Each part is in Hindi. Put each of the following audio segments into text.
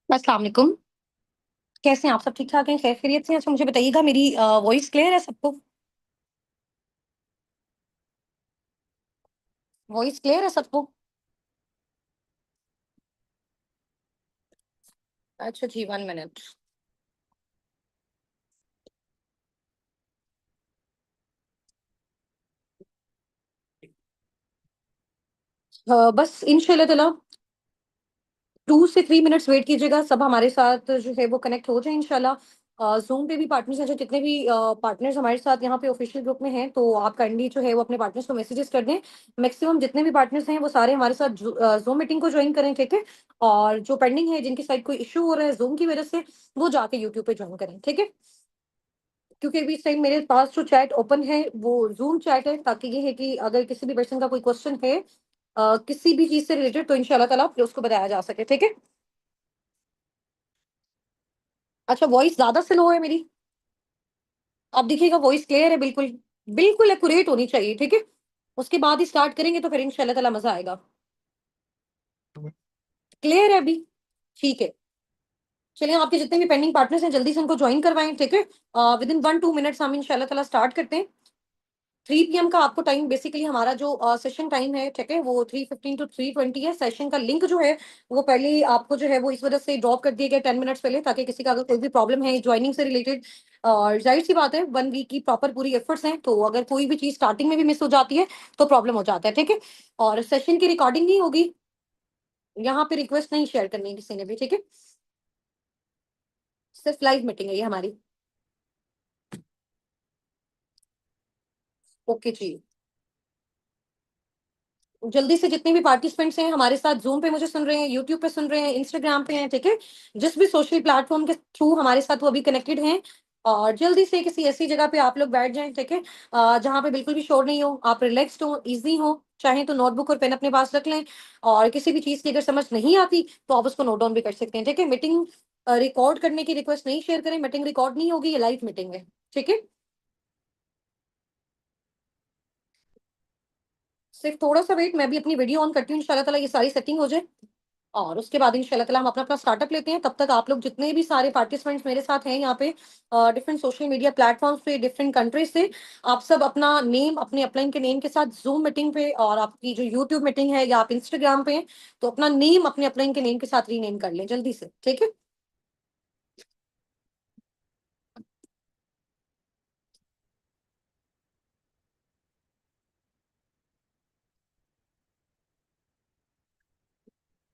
अस्सलाम वालेकुम। कैसे हैं आप? सब ठीक-ठाक हैं? खैर-खैरियत से हैं? अच्छा मुझे बताइएगा मेरी वॉइस क्लियर है सबको? वॉइस क्लियर है सबको? अच्छा जी, 1 मिनट। बस इंशाल्लाह ताला 2 से 3 मिनट्स वेट कीजिएगा, सब हमारे साथ जो है वो कनेक्ट हो जाए इंशाल्लाह। ज़ूम पे भी पार्टनर्स हैं, जो जितने भी पार्टनर्स हमारे साथ यहाँ पे ऑफिशियल ग्रुप में हैं, तो आप काइंडली जो है वो अपने पार्टनर्स को मैसेजेस कर दें। मैक्सिमम जितने भी पार्टनर्स हैं, वो सारे हमारे साथ ज़ूम मीटिंग को जॉइन करें, ठीक है? और जो पेंडिंग है, जिनकी साइड कोई इश्यू हो रहा है ज़ूम की वजह से, वो जाके यूट्यूब पे जॉइन करें, ठीक है? क्योंकि अभी इस टाइम मेरे पास जो चैट ओपन है वो ज़ूम चैट है, ताकि ये है कि अगर किसी भी पर्सन का कोई क्वेश्चन है किसी भी चीज़ से रिलेटेड, तो इंशाल्लाह ताला फिर उसको बताया जा सके, ठीक है? अच्छा, वॉइस ज़्यादा स्लो है मेरी? आप देखिएगा वॉइस क्लियर है बिल्कुल, बिल्कुल एक्यूरेट होनी चाहिए, ठीक है? उसके बाद ही स्टार्ट करेंगे तो फिर इंशाल्लाह ताला मज़ा आएगा। क्लियर है अभी? ठीक है। चलिए, आपके जितने भी पेंडिंग पार्टनर्स हैं जल्दी से उनको जॉइन करवाएँ, ठीक है? विदिन 1-2 मिनट्स हम इंशाल्लाह ताला स्टार्ट करते हैं। 3 पीएम का आपको टाइम, बेसिकली हमारा जो सेशन टाइम है, ठीक है? वो 3:15 टू 3:20 है। सेशन का लिंक जो है, वो पहले ही आपको जो है वो इस वजह से ड्रॉप कर दिया गया 10 मिनट्स पहले, ताकि किसी का अगर कोई भी प्रॉब्लम है जॉइनिंग से रिलेटेड, और ज़ाहिर-सी बात है 1 वीक की प्रॉपर पूरी एफर्ट्स हैं, तो अगर कोई भी चीज़ स्टार्टिंग में भी मिस हो जाती है, तो प्रॉब्लम हो जाता है, ठीक है? और सेशन की रिकॉर्डिंग नहीं होगी, यहाँ पे रिक्वेस्ट नहीं शेयर करनी है किसी ने भी, ठीक है? सिर्फ लाइव मीटिंग है ये हमारी। ओके जी। जल्दी से जितने भी पार्टिसिपेंट्स हैं हमारे साथ ज़ूम पे मुझे सुन रहे हैं, यूट्यूब पे सुन रहे हैं, इंस्टाग्राम पे हैं, ठीक है? जिस भी सोशल प्लेटफ़ॉर्म के थ्रू हमारे साथ वो अभी कनेक्टेड हैं, और जल्दी से किसी ऐसी जगह पे आप लोग बैठ जाएँ, ठीक है? जहाँ पे बिल्कुल भी शोर नहीं हो, आप रिलैक्स्ड हो, ईज़ी हो, चाहें तो नोटबुक और पेन अपने पास रख लें, और किसी भी चीज़ की अगर समझ नहीं आती, तो आप उसको नोट डाउन भी कर सकते हैं, ठीक है? मीटिंग रिकॉर्ड करने की रिक्वेस्ट नहीं शेयर करें, मीटिंग रिकॉर्ड नहीं होगी, ये लाइव मीटिंग है, ठीक है? सिर्फ थोड़ा-सा वेट, मैं भी अपनी वीडियो ऑन करती हूँ, इंशाल्लाह ताला ये सारी सेटिंग हो जाए। और उसके बाद इंशाल्लाह ताला हम अपना-अपना स्टार्टअप लेते हैं। तब तक आप लोग जितने भी सारे पार्टिसिपेंट्स मेरे साथ हैं यहाँ पे, डिफरेंट सोशल मीडिया प्लेटफ़ॉर्म्स पे, डिफरेंट कंट्रीज़ से, आप सब अपना नेम अपने अपलाइन के नेम के साथ ज़ूम मीटिंग पे, और आपकी जो यूट्यूब मीटिंग है या आप इंस्टाग्राम पे हैं, तो अपना नेम अपने अपलाइन के नेम के साथ रीनेम कर लें जल्दी से, ठीक है?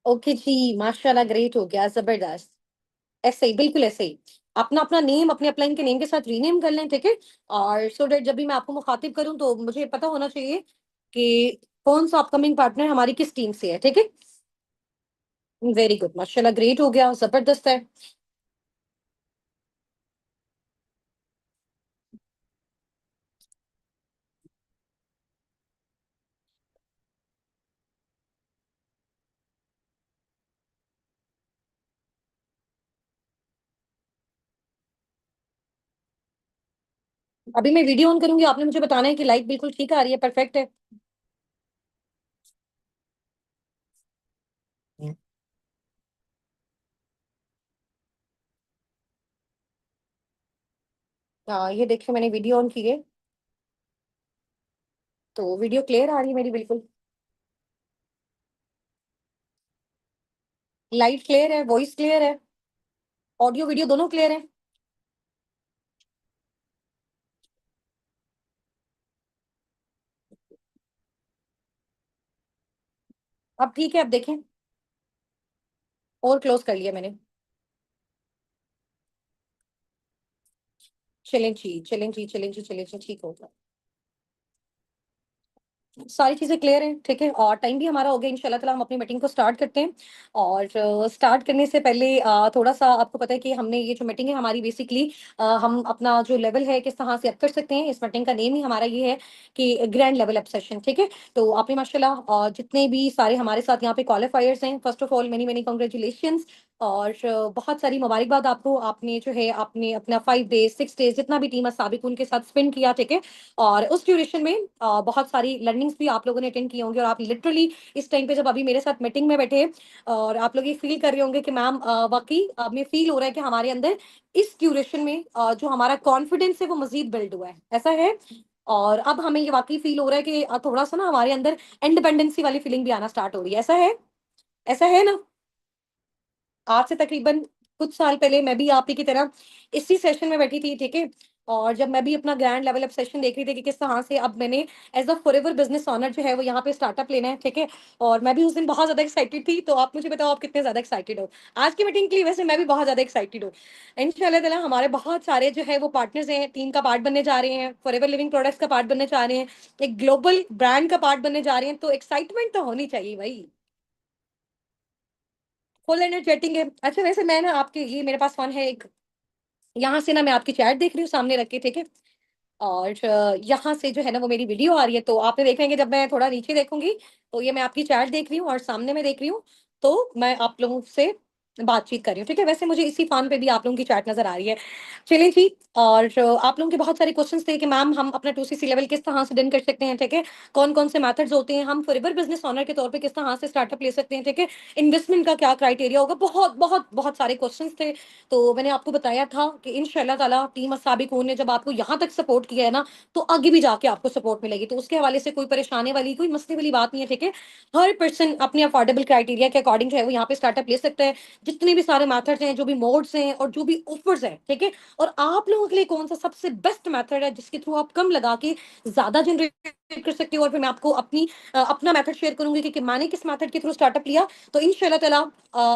ओके जी, माशाल्लाह ग्रेट हो गया, ज़बरदस्त। ऐसे ही, बिल्कुल ऐसे ही। अपना-अपना नेम अपने अपलाइन के नेम के साथ रीनेम कर लें, ठीक है? और सो दैट जब भी मैं आपको मुखातिब करूँ, तो मुझे पता होना चाहिए कि कौन-सा अपकमिंग पार्टनर हमारी किस टीम से है, ठीक है? वेरी गुड, माशाल्लाह ग्रेट हो गया, ज़बरदस्त है। अभी मैं वीडियो ऑन करूँगी, आपने मुझे बताना है कि लाइट बिल्कुल ठीक आ रही है, परफेक्ट है। ये देखिए मैंने वीडियो ऑन की है, तो वीडियो क्लियर आ रही है मेरी बिल्कुल। लाइट क्लियर है, वॉइस क्लियर है, ऑडियो वीडियो दोनों क्लियर है। अब ठीक है, अब देखें, और क्लोज़ कर लिया मैंने। चलें जी, चलें जी, चलें जी, चलें जी, ठीक हो गया। सारी चीज़ें क्लियर हैं, ठीक है? और टाइम भी हमारा हो गया, इंशाल्लाह ताला हम अपनी मीटिंग को स्टार्ट करते हैं। और स्टार्ट करने से पहले थोड़ा-सा आपको पता है कि हमने ये जो मीटिंग है हमारी, बेसिकली हम अपना जो लेवल है किस तरह से अप कर सकते हैं, इस मीटिंग का नेम ही हमारा ये है कि ग्रैंड लेवल अप सेशन, ठीक है? तो आपने माशाल्लाह जितने भी सारे हमारे साथ यहाँ पे क्वालिफायर्स हैं, first of all many many congratulations. और बहुत सारी मुबारकबाद आपको। आपने जो है आपने अपना 5 डेज 6 डेज जितना भी टीम साबिक उनके साथ स्पेंड किया, ठीक है। और उस ड्यूरेशन में बहुत सारी लर्निंग्स भी आप लोगों ने अटेंड की होंगी, और आप लिटरली इस टाइम पे जब अभी मेरे साथ मीटिंग में बैठे और आप लोग ये फील कर रहे होंगे कि मैम वाकई में फील हो रहा है कि हमारे अंदर इस ड्यूरेशन में जो हमारा कॉन्फिडेंस है वो मजीद बिल्ड हुआ है, ऐसा है। और अब हमें ये वाकई फील हो रहा है कि थोड़ा सा ना हमारे अंदर इंडिपेंडेंसी वाली फीलिंग भी आना स्टार्ट हो रही है, ऐसा है। ऐसा है ना। आज से तकरीबन कुछ साल पहले मैं भी आप ही की तरह इसी सेशन में बैठी थी, ठीक है। और जब मैं भी अपना ग्रैंड लेवल अप सेशन देख रही थी कि किस तरह से अब मैंने as a forever business owner जो है वो यहाँ पे स्टार्टअप लेना है, ठीक है। और मैं भी उस दिन बहुत ज्यादा एक्साइटेड थी, तो आप मुझे बताओ आप कितने ज्यादा एक्साइटेड हो आज की मीटिंग के लिए। वैसे मैं भी बहुत ज्यादा एक्साइटेड हूँ। इंशाल्लाह ताला हमारे बहुत सारे जो है वो पार्टनर्स हैं, टीम का पार्ट बनने जा रहे हैं, फॉरएवर लिविंग प्रोडक्ट्स का पार्ट बनने जा रहे हैं, एक ग्लोबल ब्रांड का पार्ट बनने जा रहे हैं, तो एक्साइटमेंट तो होनी चाहिए भाई। फुल एनर्जेटिक है। अच्छा वैसे मैं ना आपके ये मेरे पास फोन है एक, यहाँ से ना मैं आपकी चैट देख रही हूँ सामने रख के, ठीक है। और यहाँ से जो है ना वो मेरी वीडियो आ रही है, तो आपने देखेंगे जब मैं थोड़ा नीचे देखूंगी तो ये मैं आपकी चैट देख रही हूँ और सामने मैं देख रही हूँ, तो मैं आप लोगों से बातचीत कर रही हूँ, ठीक है। वैसे मुझे इसी फोन पे भी आप लोगों की चैट नजर आ रही है। चलिए जी। और आप लोगों के बहुत सारे क्वेश्चंस थे कि मैम हम अपना 2CC लेवल किस तरह से डन कर सकते हैं, ठीक है। कौन कौन से मेथड्स होते हैं, हम फॉरएवर बिजनेस ऑनर के तौर पे किस तरह से स्टार्टअप ले सकते हैं, ठीक है। इन्वेस्टमेंट का क्या क्राइटेरिया होगा, बहुत बहुत बहुत सारे क्वेश्चंस थे। तो मैंने आपको बताया था कि इंशाल्लाह ताला टीम साबिकून ने जब आपको यहाँ तक सपोर्ट किया है ना, तो आगे भी जाके आपको सपोर्ट मिलेगी, तो उसके हवाले से कोई परेशानी वाली कोई मसले वाली बात नहीं है, ठीक है। हर पर्सन अपने अफोर्डेबल क्राइटेरिया के अकॉर्डिंग जो है वो यहाँ पे स्टार्टअप ले सकता है। जितने भी सारे मेथड्स हैं, जो भी मोड्स हैं और जो भी ऑफर्स हैं, ठीक है। और आप लोगों के लिए कौन सा सबसे बेस्ट मेथड है जिसके थ्रू आप कम लगा के ज्यादा जनरेट कर सकते हो, और फिर मैं आपको अपना मेथड शेयर करूंगी कि मैंने किस मेथड के थ्रू स्टार्टअप लिया। तो इंशाल्लाह ताला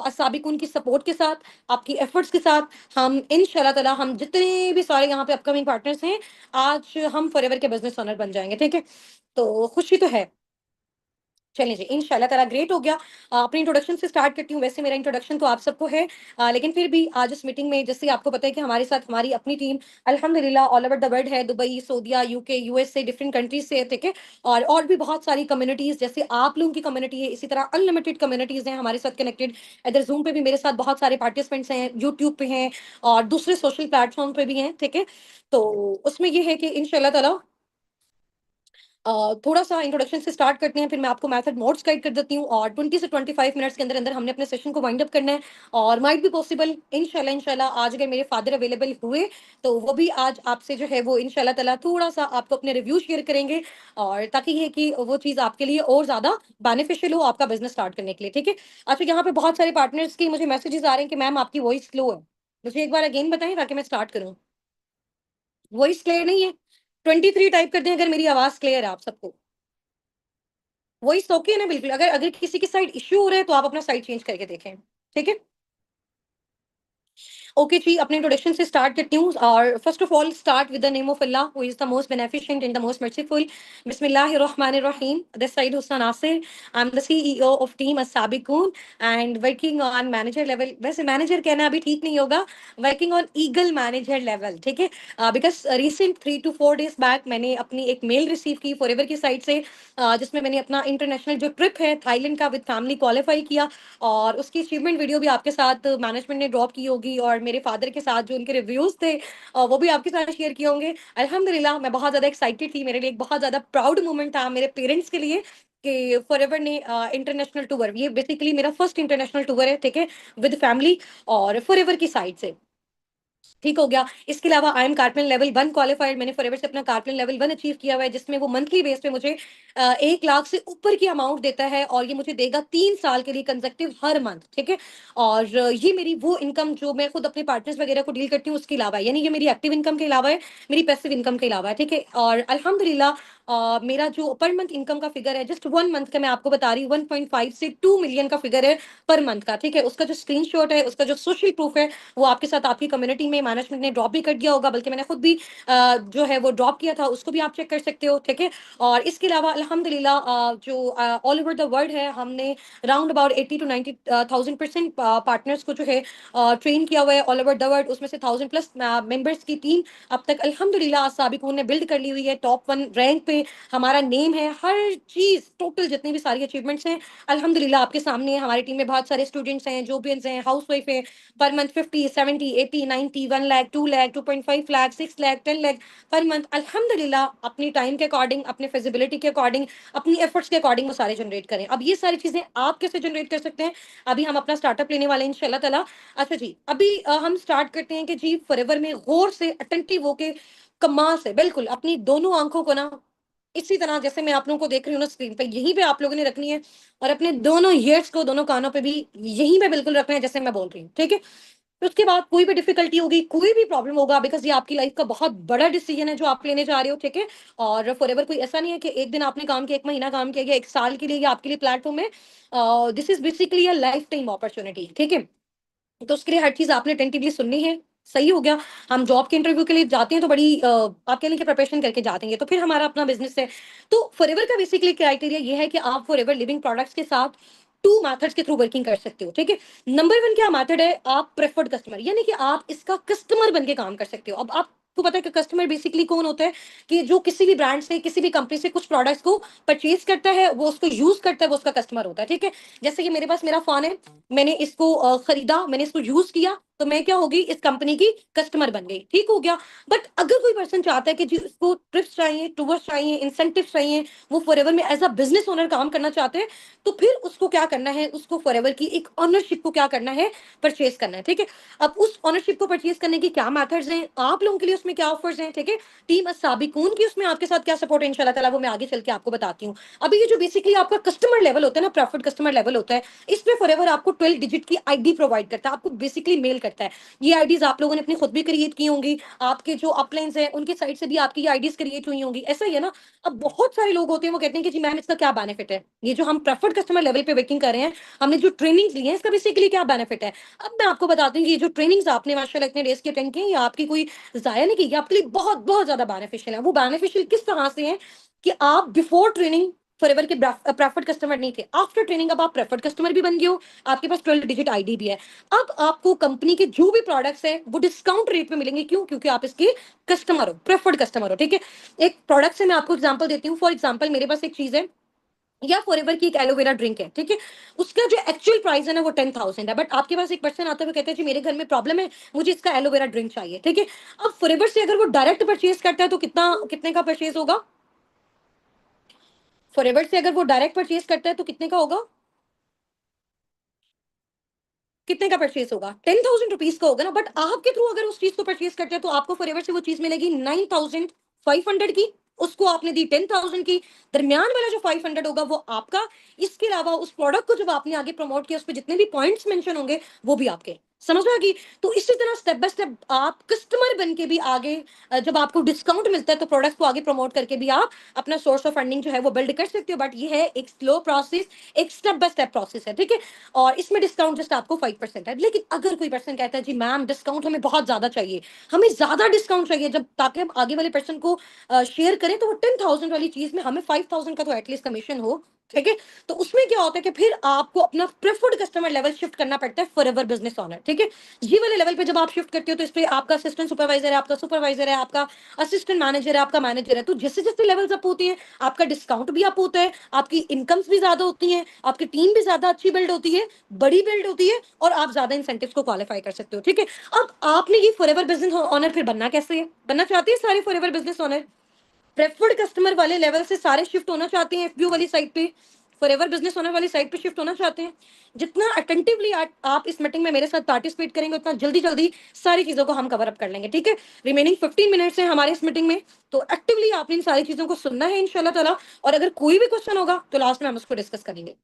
असाबिकुन की सपोर्ट के साथ, आपकी एफर्ट्स के साथ हम इंशाल्लाह ताला हम जितने भी सारे यहाँ पे अपकमिंग पार्टनर्स हैं, आज हम फॉरएवर के बिजनेस ओनर बन जाएंगे, ठीक है। तो खुशी तो है। चलिए जी, इंशाल्लाह ताला ग्रेट हो गया। अपनी इंट्रोडक्शन से स्टार्ट करती हूँ। वैसे मेरा इंट्रोडक्शन तो आप सबको है, लेकिन फिर भी आज इस मीटिंग में जैसे आपको पता है कि हमारे साथ हमारी अपनी टीम अल्हम्दुलिल्लाह ऑल ओवर द वर्ल्ड है, दुबई, सऊदीया, यूके, यूएस से, डिफरेंट कंट्रीज से, ठीक है। और भी बहुत सारी कम्युनिटीज जैसे आप लोगों की कम्युनिटी है, इसी तरह अनलिमिटेड कम्युनिटीज हैं हमारे साथ कनेक्टेड। इधर जूम पे भी मेरे साथ बहुत सारे पार्टिसिपेंट्स हैं, यूट्यूब पे हैं और दूसरे सोशल प्लेटफॉर्म पे भी हैं, ठीक है। तो उसमें ये है कि इंशाल्लाह ताला थोड़ा सा इंट्रोडक्शन से स्टार्ट करते हैं, फिर मैं आपको मेथड मोड्स गाइड कर देती हूँ, और 20 से 25 मिनट्स के अंदर अंदर हमने अपने सेशन को वाइंड अप करना है। और माइट भी पॉसिबल इंशाल्लाह इंशाल्लाह आज अगर मेरे फादर अवेलेबल हुए तो वो भी आज आपसे जो है वो इंशाल्लाह ताला थोड़ा सा आपको अपने रिव्यू शेयर करेंगे, और ताकि ये कि वो चीज़ आपके लिए और ज्यादा बेनिफिशियल हो आपका बिजनेस स्टार्ट करने के लिए, ठीक है। अच्छा यहाँ पे बहुत सारे पार्टनर्स की मुझे मैसेजेस आ रहे हैं कि मैम आपकी वॉइस स्लो है। मुझे एक बार अगेन बताएं ताकि मैं स्टार्ट करूँ। वॉइस क्लियर नहीं है। 23 टाइप कर दें अगर मेरी आवाज क्लियर है आप सबको। वॉइस ओके है ना बिल्कुल। अगर अगर किसी की साइड इश्यू हो रहा है तो आप अपना साइड चेंज करके देखें, ठीक है। ओके जी, अपने इंट्रोडक्शन से स्टार्ट करती हूँ। और first of all start with the name of Allah who is the most beneficent and the most merciful. बिस्मिल्लाहिर्रहमानिर्रहीम। This side Husna Nasir. I am the CEO of team Assabiqoon and working on manager level. वैसे मैनेजर कहना अभी ठीक नहीं होगा, working on eagle manager level, ठीक है। Because recent 3 to 4 days back मैंने अपनी एक मेल रिसीव की फॉरएवर की साइड से, जिसमें मैंने अपना इंटरनेशनल जो ट्रिप है थाईलैंड का विद फैमिली क्वालिफाई किया, और उसकी अचीवमेंट वीडियो भी आपके साथ मैनेजमेंट ने ड्रॉप की होगी, और मेरे फादर के साथ जो उनके रिव्यूज थे वो भी आपके साथ शेयर किए होंगे। अल्हम्दुलिल्लाह मैं बहुत ज्यादा एक्साइटेड थी, मेरे लिए एक बहुत ज्यादा प्राउड मोमेंट था मेरे पेरेंट्स के लिए कि फॉरएवर ने इंटरनेशनल टूर, ये बेसिकली मेरा फर्स्ट इंटरनेशनल टूर है, ठीक है, विद फैमिली और फॉरएवर की साइड से। ठीक हो गया। इसके अलावा आई एम कार्पन लेवल 1 क्वालिफाइड। मैंने फॉरएवर से अपना कार्पन लेवल 1 अचीव किया हुआ है, जिसमें वो मंथली बेस पे मुझे 1 लाख से ऊपर की अमाउंट देता है, और ये मुझे देगा 3 साल के लिए कंसेक्टिव हर मंथ, ठीक है। और ये मेरी वो इनकम जो मैं खुद अपने पार्टनर्स वगैरह को डील करती हूँ उसके अलावा है, यानी ये मेरी एक्टिव इनकम के अलावा है, मेरी पैसिव इनकम के अलावा है, ठीक है। और अल्हम्दुलिल्लाह मेरा जो पर मंथ इनकम का फिगर है जस्ट 1 मंथ का, मैं आपको बता रही हूँ 1.5 से 2 मिलियन का फिगर है पर मंथ का, ठीक है। उसका जो स्क्रीनशॉट है, उसका जो सोशल प्रूफ है, वो आपके साथ आपकी कम्युनिटी में मैनेजमेंट ने ड्रॉप भी कर दिया होगा, बल्कि मैंने खुद भी जो है वो ड्रॉप किया था, उसको भी आप चेक कर सकते हो, ठीक है। और इसके अलावा अल्हम्दुलिल्लाह जो ऑल ओवर द वर्ल्ड है, हमने round about 80 to 90 thousand partners को जो है ट्रेन किया हुआ है ऑल ओवर द वर्ल्ड, उसमें से 1000+ मेंबर्स की टीम अब तक अल्हम्दुलिल्लाह साबिकून ने बिल्ड कर ली हुई है टॉप 1 रैंक पे। में हमारा नेम है, हर चीज़ टोटल जितनी भी सारी अचीवमेंट्स हैं, अल्हम्दुलिल्लाह आपके सामने है। हमारी टीम में बहुत सारे स्टूडेंट्स हैं, जॉबियंस हैं, हाउसवाइफ हैं, per month 50, 70, 80, 90, 1 lakh, 2 lakh, 2.5 lakh, 6 lakh, 10 lakh per month अल्हम्दुलिल्लाह अपनी टाइम के अकॉर्डिंग, अपने फिजिबिलिटी के अकॉर्डिंग, अपनी एफर्ट्स के अकॉर्डिंग वो सारे जनरेट करें। अब ये सारी चीज़ें आप कैसे जनरेट कर सकते हैं? अभी हम अपना स्टार्टअप लेने वाले हैं इंशाल्लाह ताला। अच्छा जी, अभी हम स्टार्ट करते हैं कि जी फॉरएवर में गौर से अटेंटिव होके कमाल से बिल्कुल अपनी दोनों आँखों को ना इसी तरह जैसे मैं आप लोगों को देख रही हूँ ना स्क्रीन पे, यहीं पे आप लोगों ने रखनी है और अपने दोनों ईयर्स को दोनों कानों पे भी यहीं पे बिल्कुल रखना है जैसे मैं बोल रही हूँ, ठीक है? फिर उसके बाद कोई भी डिफिकल्टी होगी, कोई भी प्रॉब्लम होगा बिकॉज़ ये आपकी लाइफ का बहुत बड़ा डिसीजन है जो आप लेने जा रहे हो, ठीक है? और फॉरएवर कोई ऐसा नहीं है कि एक दिन आपने काम किया, 1 महीना काम किया या 1 साल के लिए ये आपके लिए प्लेटफ़ॉर्म है। This is basically a life time opportunity, ठीक है? तो उसके लिए हर चीज़ आपने अटेंटिवली सुननी है। सही हो गया। हम जॉब के इंटरव्यू के लिए जाते हैं तो बड़ी आप कह लें कि प्रिपरेशन करके जाते हैं, तो फिर हमारा अपना बिज़नेस है। तो फॉरएवर का बेसिकली क्राइटेरिया ये है कि आप फॉरएवर लिविंग प्रोडक्ट्स के साथ 2 मेथड्स के थ्रू वर्किंग कर सकते हो, ठीक है? नंबर 1 क्या मेथड है, आप प्रेफर्ड कस्टमर यानी कि आप इसका कस्टमर बन के काम कर सकते हो। अब आपको पता है कि कस्टमर बेसिकली कौन होता है? कि जो किसी भी ब्रांड से, किसी भी कंपनी से कुछ प्रोडक्ट्स को परचेज़ करता है, वो उसको यूज़ करता है, वो उसका कस्टमर होता है, ठीक है? जैसे कि मेरे पास मेरा फ़ोन है, मैंने इसको खरीदा, मैंने इसको यूज़ किया, तो मैं क्या होगी इस कंपनी की कस्टमर बन गई, ठीक हो गया। बट अगर कोई पर्सन चाहता है कि जी उसको ट्रिप्स चाहिए, टूर्स चाहिए, इंसेंटिव्स चाहिए, वो फॉरएवर में एज़ अ बिज़नेस ओनर काम करना चाहते हैं, तो फिर उसको क्या करना है, उसको फॉरएवर की एक ओनरशिप को क्या करना है, परचेज़ करना है, ठीक है? अब उस ओनरशिप को परचेज़ करने की क्या मेथड्स हैं, आप लोगों के लिए उसमें क्या ऑफर्स हैं, ठीक है? टीम अस्साबिकून की उसमें आपके साथ क्या सपोर्ट है इंशाल्लाह ताला वो मैं आगे चल के आपको बताती हूँ। अभी ये जो बेसिकली आपका कस्टमर लेवल होता है ना, प्रेफर्ड कस्टमर लेवल होता है, इसमें फॉरएवर आपको 12 डिजिट की आईडी प्रोवाइड करता है, आपको बेसिकली मेल करता है। ये आईडीज़ आप लोगों ने अपनी खुद भी क्रिएट की होंगी, आपके जो अपलाइन्स हैं, उनकी साइड से भी आपकी ये आईडीज़ क्रिएट हुई होंगी, ऐसा ही है ना? अब बहुत सारे लोग होते हैं, वो कहते हैं कि जी मैम इसका क्या बेनिफिट है? ये जो हम प्रेफर्ड कस्टमर लेवल पे वर्किंग कर रहे हैं, हमने जो ट्रेनिंग्स ली हैं, इसका बेसिकली क्या बेनिफिट है? अब मैं आपको बताती हूँ कि ये जो ट्रेनिंग्स आपने माशाल्लाह इतने डेज़ की अटेंड की हैं, ये आपकी कोई ज़ाया नहीं की, ये आपके लिए बहुत, बहुत ज़्यादा बेनिफिशियल है। वो बेनिफिशियल किस तरह से है कि आप बिफोर ट्रेनिंग फॉरएवर के प्रेफर्ड कस्टमर नहीं थे। आफ्टर ट्रेनिंग अब आप प्रेफर्ड कस्टमर भी बन गए हो, आपके पास 12 डिजिट आईडी भी है। अब आपको कंपनी के जो भी प्रोडक्ट्स हैं, वो डिस्काउंट रेट पे मिलेंगे। क्यों? क्योंकि आप इसके कस्टमर हो, प्रेफर्ड कस्टमर हो, ठीक है? एक प्रोडक्ट से मैं आपको एग्जांपल देती हूँ। फॉर एग्जांपल मेरे पास एक चीज़ है या फॉरएवर की एक एलोवेरा ड्रिंक है, ठीक है? उसका जो एक्चुअल प्राइस है ना वो 10,000 है, बट आपके पास एक पर्सन आता है, वो कहता है जी मेरे घर में प्रॉब्लम है, मुझे इसका एलोवेरा ड्रिंक चाहिए, ठीक है? अब फॉरएवर से अगर वो डायरेक्ट परचेज़ करता है तो कितने का परचेज़ होगा? फॉरएवर से अगर वो डायरेक्ट परचेज़ करता है तो कितने का होगा? कितने का परचेज़ होगा? 10,000 रुपीज़ का होगा ना, बट आपके थ्रू अगर उस चीज़ को परचेज़ करते हैं तो आपको फॉरएवर से वो चीज़ मिलेगी 9,500 की, उसको आपने दी 10,000 की, दरमियान वाला जो 500 होगा वो आपका। इसके अलावा उस प्रोडक्ट को जब आपने आगे प्रमोट किया, उसपे जितने भी पॉइंट्स मेंशन होंगे, वो भी आपके। समझ में आ गई? तो इसी तरह स्टेप बाय स्टेप आप कस्टमर बन के भी आगे जब आपको डिस्काउंट मिलता है तो प्रोडक्ट को आगे प्रमोट करके भी आप अपना सोर्स ऑफ फंडिंग जो है वो बिल्ड कर सकते हो। बट ये है एक स्लो प्रोसेस, एक स्टेप बाय स्टेप प्रोसेस है, ठीक है? और इसमें डिस्काउंट जस्ट आपको 5% है। लेकिन अगर कोई पर्सन कहता है जी मैम डिस्काउंट हमें बहुत ज्यादा चाहिए, हमें ज्यादा डिस्काउंट चाहिए, जब ताकि हम आगे वाले पर्सन को शेयर करें, तो वो 10,000 वाली चीज में हमें 5,000 का तो एटलीस्ट कमीशन हो, ठीक है? तो उसमें क्या होता है कि फिर आपको अपना प्रेफर्ड कस्टमर लेवल शिफ्ट करना पड़ता है फॉरएवर बिजनेस ओनर, ठीक है? ये वाले लेवल पे जब आप शिफ्ट करते हो तो इस पे आपका असिस्टेंट सुपरवाइजर है, आपका सुपरवाइजर है, आपका असिस्टेंट मैनेजर है, आपका मैनेजर है। तो जैसे जैसे लेवल्स अप होती है, आपका डिस्काउंट भी अप होता है, आपकी इनकम्स भी ज्यादा होती हैं, आपकी टीम भी ज्यादा अच्छी बिल्ड होती है, बड़ी बिल्ड होती है, और आप ज्यादा इंसेंटिव्स को क्वालिफाई कर सकते हो, ठीक है? अब आपने ये फॉरएवर बिजनेस ओनर फिर बनना कैसे है? बनना चाहते हैं सारे forever business owner? Preferred customer वाले लेवल से सारे शिफ्ट होना चाहते हैं एफबीओ वाली साइड पे, फॉरएवर बिजनेस ओनर वाली साइड पे शिफ्ट होना चाहते हैं? जितना अटेंटिवली आप इस मीटिंग में मेरे साथ पार्टिसिपेट करेंगे, उतना जल्दी जल्दी सारी चीजों को हम कवर अप कर लेंगे, ठीक है? रिमेनिंग 15 मिनट्स है हमारे इस मीटिंग में, तो एक्टिवली आपने इन सारी चीजों को सुनना है इंशाल्लाह ताला। और अगर कोई भी क्वेश्चन होगा तो लास्ट में हम उसको डिस्कस करेंगे।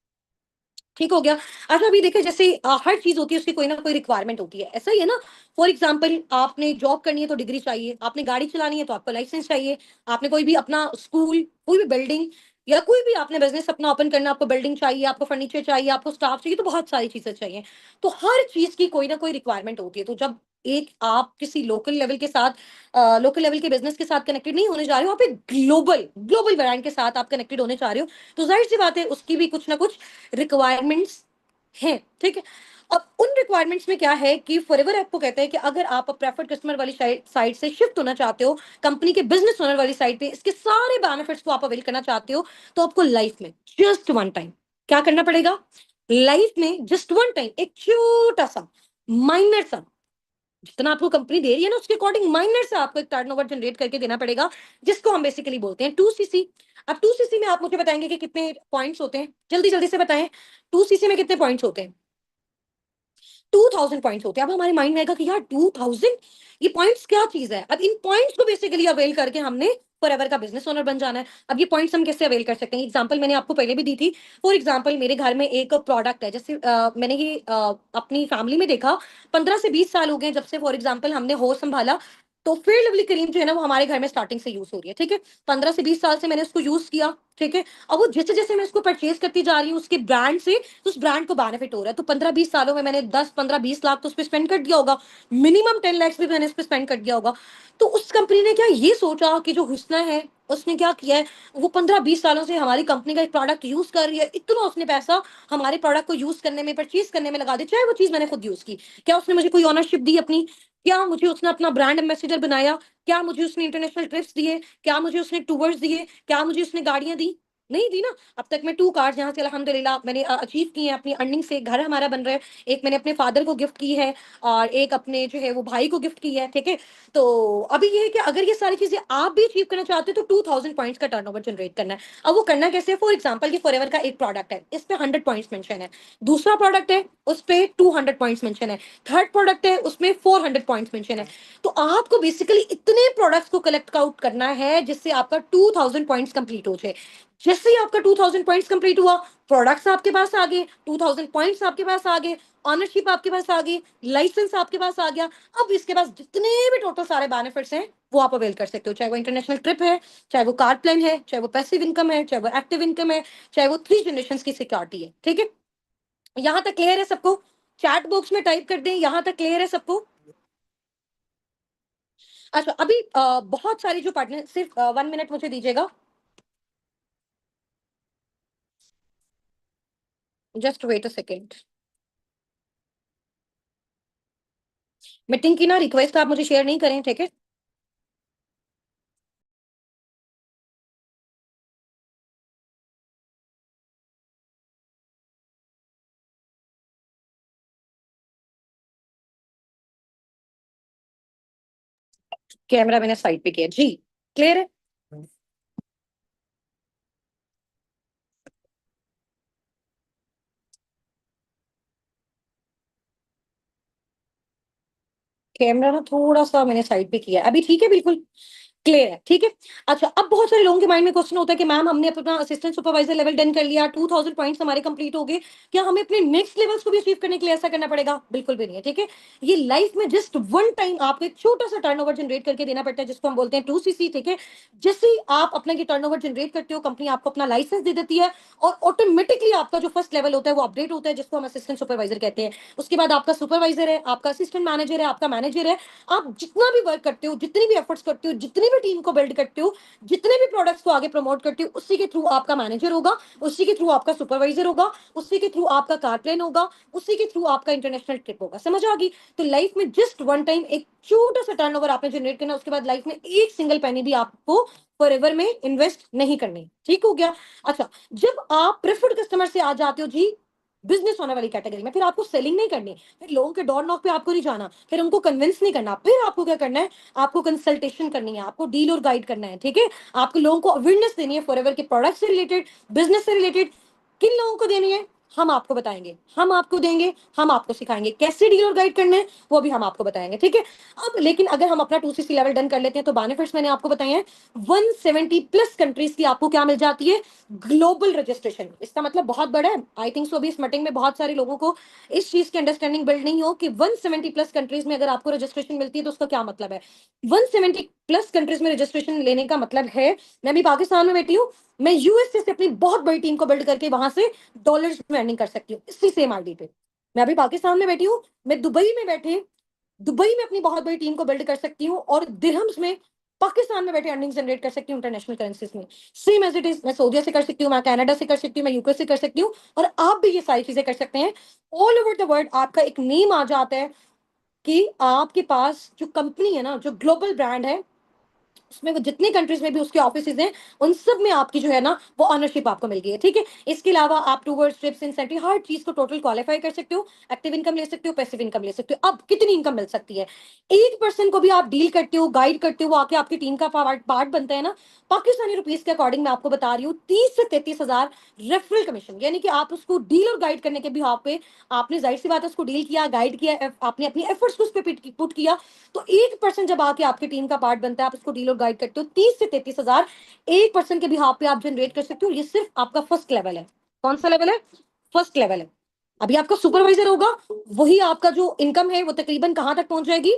ठीक हो गया। अच्छा अभी देखिए जैसे हर चीज होती है उसकी कोई ना कोई रिक्वायरमेंट होती है, ऐसा ही है ना? फॉर एग्जाम्पल आपने जॉब करनी है तो डिग्री चाहिए, आपने गाड़ी चलानी है तो आपको लाइसेंस चाहिए, आपने कोई भी अपना स्कूल, कोई भी बिल्डिंग या कोई भी आपने बिजनेस अपना ओपन करना, आपको बिल्डिंग चाहिए, आपको फर्नीचर चाहिए, आपको स्टाफ चाहिए, तो बहुत सारी चीजें चाहिए। तो हर चीज की कोई ना कोई रिक्वायरमेंट होती है। तो जब एक आप किसी लोकल लेवल के साथ लोकल लेवल के बिजनेस के साथ कनेक्टेड नहीं होने जा रहे हो, आप एक ग्लोबल ग्लोबल ब्रांड के साथ आप कनेक्टेड होने जा रहे हो, तो जाहिर सी बात है उसकी भी कुछ ना कुछ रिक्वायरमेंट्स हैं, ठीक है? अब उन रिक्वायरमेंट्स में क्या है कि फॉरएवर आपको कहता है कि अगर आप प्रेफर्ड कस्टमर वाली साइड से शिफ्ट होना चाहते हो कंपनी के बिजनेस ओनर वाली साइड पे, इसके सारे बेनिफिट्स को आप अवेल करना चाहते हो, तो आपको लाइफ में जस्ट वन टाइम क्या करना पड़ेगा? लाइफ में जस्ट वन टाइम एक छोटा सा माइनर सा, जितना आपको कंपनी दे रही है ना उसके अकॉर्डिंग माइनर सा आपको एक टर्नओवर जनरेट करके देना पड़ेगा, जिसको हम बेसिकली बोलते हैं 2cc। अब 2cc में आप मुझे बताएंगे कि कितने पॉइंट्स होते हैं, जल्दी जल्दी से बताएं। 2cc में कितने पॉइंट्स होते हैं? 2000 पॉइंट्स होते हैं। अब हमारे माइंड में आएगा कि यार 2000, ये पॉइंट्स क्या चीज है? अब इन पॉइंट्स को बेसिकली अवेल करके हमने फॉरएवर का बिजनेस ओनर बन जाना है। अब ये पॉइंट्स हम कैसे अवेल कर सकते हैं? एग्जांपल मैंने आपको पहले भी दी थी। फॉर एग्जांपल मेरे घर में एक प्रोडक्ट है, जैसे मैंने ये अपनी फैमिली में देखा, 15 से 20 साल हो गए जब से फॉर एग्जाम्पल हमने होश संभाला, तो फेयर लवली क्रीम जो है ना वो हमारे घर में स्टार्टिंग से यूज हो रही है, ठीक है। 15 से 20 साल से मैंने उसको यूज किया, ठीक है। अब वो जैसे जैसे मैं उसको परचेज करती जा रही हूँ उसके ब्रांड से, तो उस ब्रांड को बेनिफिट हो रहा है। तो 15-20 सालों में मैंने 10-15-20 लाख तो उस पर स्पेंड कर दिया होगा, मिनिमम 10 लाख भी मैंने इस पर स्पेंड कर दिया होगा। तो उस कंपनी ने क्या ये सोचा कि जो हुस्ना है उसने क्या किया है, वो 15-20 सालों से हमारी कंपनी का एक प्रोडक्ट यूज कर रही है, इतना उसने पैसा हमारे प्रोडक्ट को यूज करने में, परचेज करने में लगा दिया, चाहे वो चीज मैंने खुद यूज की। क्या उसने मुझे कोई ऑनरशिप दी अपनी? क्या मुझे उसने अपना ब्रांड एम्बेसडर बनाया? क्या मुझे उसने इंटरनेशनल ट्रिप्स दिए? क्या मुझे उसने टूर्स दिए? क्या मुझे उसने गाड़ियां दी? नहीं दी ना। अब तक मैं 2 कार्स यहाँ से अल्हम्दुलिल्लाह मैंने अचीव की हैं अपनी अर्निंग से, घर हमारा बन रहा है। एक मैंने अपने फादर को गिफ्ट की है और एक अपने जो है वो भाई को गिफ्ट की है, ठीक है। तो अभी ये है कि अगर ये सारी चीजें आप भी अचीव करना चाहते हो तो 2000 पॉइंट्स का टर्नओवर जनरेट करना है। अब वो करना कैसे है? फॉर एग्जाम्पल की फॉरएवर का एक प्रोडक्ट है, इस पे 100 पॉइंट्स मेंशन है। दूसरा प्रोडक्ट है उस पे 200 पॉइंट्स मेंशन है। थर्ड प्रोडक्ट है उसमें 400 पॉइंट्स मेंशन है। तो आपको बेसिकली इतने प्रोडक्ट्स को कलेक्ट आउट करना है जिससे आपका 2000 पॉइंट्स कंप्लीट हो जाए। जैसे ही आपका 2000 पॉइंट्स कंप्लीट हुआ, प्रोडक्ट्स आपके पास आ गए, 2000 पॉइंट्स आपके पास आ गए, ऑनरशिप आपके पास आ गई, लाइसेंस आपके पास आ गया। अब इसके पास जितने भी टोटल सारे बेनिफिट्स हैं वो आप अवेल कर सकते हो, चाहे वो इंटरनेशनल ट्रिप है, चाहे वो कार प्लान है, चाहे वो पैसिव इनकम है, चाहे वो एक्टिव इनकम है, चाहे वो 3 जनरेशन की सिक्योरिटी है, ठीक है। यहां तक क्लियर है सबको? चैट बॉक्स में टाइप कर दें, यहां तक क्लियर है सबको? अच्छा, अभी बहुत सारी जो पार्टनर, सिर्फ 1 मिनट मुझे दीजिएगा, just wait a second. Meeting की ना रिक्वेस्ट आप मुझे शेयर नहीं करें, ठीक है। कैमरा मैंने साइड पे किया जी, क्लियर है? कैमरा ना थोड़ा सा मैंने साइड पे किया है, अभी ठीक है बिल्कुल क्लियर है, ठीक है। अच्छा, अब बहुत सारे लोगों के माइंड में क्वेश्चन होता है कि मैम हमने अपना असिस्टेंट सुपरवाइजर लेवल डन कर लिया, 2000 पॉइंट्स हमारे कंप्लीट हो गए, क्या हमें अपने नेक्स्ट लेवल्स को भी अचीव करने के लिए ऐसा करना पड़ेगा? बिल्कुल भी नहीं है, ठीक है। ये लाइफ में जस्ट वन टाइम आपको एक छोटा सा टर्नओवर जनरेट करके देना पड़ता है, जिसको हम बोलते हैं 2cc, ठीक है। जैसे ही आप अपना ये टर्नओवर जनरेट करते हो, कंपनी आपको अपना लाइसेंस दे देती है और ऑटोमेटिकली आपका जो फर्स्ट लेवल होता है वो अपडेट होता है, जिसको हम असिस्टेंट सुपरवाइजर कहते हैं। उसके बाद आपका सुपरवाइजर है, आपका असिस्टेंट मैनेजर है, आपका मैनेजर है। आप जितना भी वर्क करते हो, जितनी भी एफर्ट्स करते हो, जितनी भी टीम को बिल्ड करते हो, जितने भी प्रोडक्ट्स को आगे प्रमोट करते हो, उसी के थ्रू आपका मैनेजर होगा, उसी के थ्रू आपका सुपरवाइजर होगा, उसी के थ्रू आपका कार प्लान होगा, उसी के थ्रू आपका इंटरनेशनल ट्रिप होगा। समझ आ गई? तो लाइफ में जस्ट वन टाइम एक छोटा सा टर्नओवर आपने जनरेट करना, उसके बाद लाइफ में एक सिंगल पेनी भी आपको फॉरएवर में इन्वेस्ट नहीं करनी, ठीक हो गया। अच्छा, जब आप प्रेफर्ड कस्टमर से आ जाते हो जी बिजनेस होने वाली कैटेगरी में, फिर आपको सेलिंग नहीं करनी, फिर लोगों के डोर नॉक पे आपको नहीं जाना, फिर उनको कन्विंस नहीं करना, फिर आपको क्या करना है? आपको कंसल्टेशन करनी है, आपको डील और गाइड करना है, ठीक है। आपको लोगों को अवेयरनेस देनी है फॉरएवर के प्रोडक्ट से रिलेटेड, बिजनेस से रिलेटेड। किन लोगों को देनी है? हम आपको बताएंगे, हम आपको देंगे, हम आपको सिखाएंगे कैसे डील और गाइड करना है, वो भी हम आपको बताएंगे, ठीक है। अब लेकिन अगर हम अपना 2cc लेवल डन कर लेते हैं तो बेनिफिट्स मैंने आपको बताए हैं। 170 प्लस कंट्रीज की आपको क्या मिल जाती है? Global registration. इसका मतलब बहुत बड़ा है, आई थिंक सो अभी इस मीटिंग में बहुत सारे लोगों को इस चीज की अंडरस्टैंडिंग बिल्ड नहीं हो कि 170 प्लस कंट्रीज में अगर आपको रजिस्ट्रेशन मिलती है तो उसका क्या मतलब है। 170 प्लस कंट्रीज में रजिस्ट्रेशन लेने का मतलब है, मैं अभी पाकिस्तान में बैठी हूँ, मैं यूएसए से अपनी बहुत बड़ी टीम को बिल्ड करके वहां से डॉलर्स में अर्निंग कर सकती हूँ इसी सेम आईडी पे। मैं अभी पाकिस्तान में बैठी हूँ, मैं दुबई में बैठे दुबई में अपनी बहुत बड़ी टीम को बिल्ड कर सकती हूँ और दिरहम्स में पाकिस्तान में बैठे अर्निंग जनरेट कर सकती हूँ इंटरनेशनल करेंसीज में। सेम एज इट इज मैं सऊदीया से कर सकती हूँ, मैं कनाडा से कर सकती हूँ, मैं यूके से कर सकती हूँ, और आप भी ये सारी चीजें कर सकते हैं। ऑल ओवर द वर्ल्ड आपका एक नेम आ जाता है कि आपके पास जो कंपनी है ना, जो ग्लोबल ब्रांड है, उसमें वो जितनी कंट्रीज में भी उसके ऑफिसेज हैं, उन सब में आपकी जो है ना वो ऑनरशिप आपको मिल गई है। ठीक है, इसके अलावा आप टूवर्ड्स ट्रिप्स इंसेंटिव हर चीज को टोटल क्वालिफाई कर सकते हो, एक्टिव इनकम ले सकते हो, पैसिव इनकम ले सकते हो। अब कितनी इनकम मिल सकती है? एक पर्सन को भी आप डील करते हो, गाइड करते हो, वो आके आपकी टीम का पार्ट बनता है ना, पाकिस्तानी रुपीज के अकॉर्डिंग मैं आपको बता रही हूँ 30 से 33 हजार रेफरल कमीशन, यानी कि आप उसको डील और गाइड करने के भी पे आपने जाहिर सी बात है उसको डील किया, गाइड किया, आपने अपनी एफर्ट्स को उस पर पुट किया, तो एक पर्सन जब आके आपकी टीम का पार्ट बनता है, आप उसको डील और गाइड करते हो, 30 से 33 हजार एक पर्सन के भी पे आप जनरेट कर सकते हो। ये सिर्फ आपका फर्स्ट लेवल है। कौन सा लेवल है? फर्स्ट लेवल है। अभी आपका सुपरवाइजर होगा, वही आपका जो इनकम है वो तकरीबन कहां तक पहुंच जाएगी?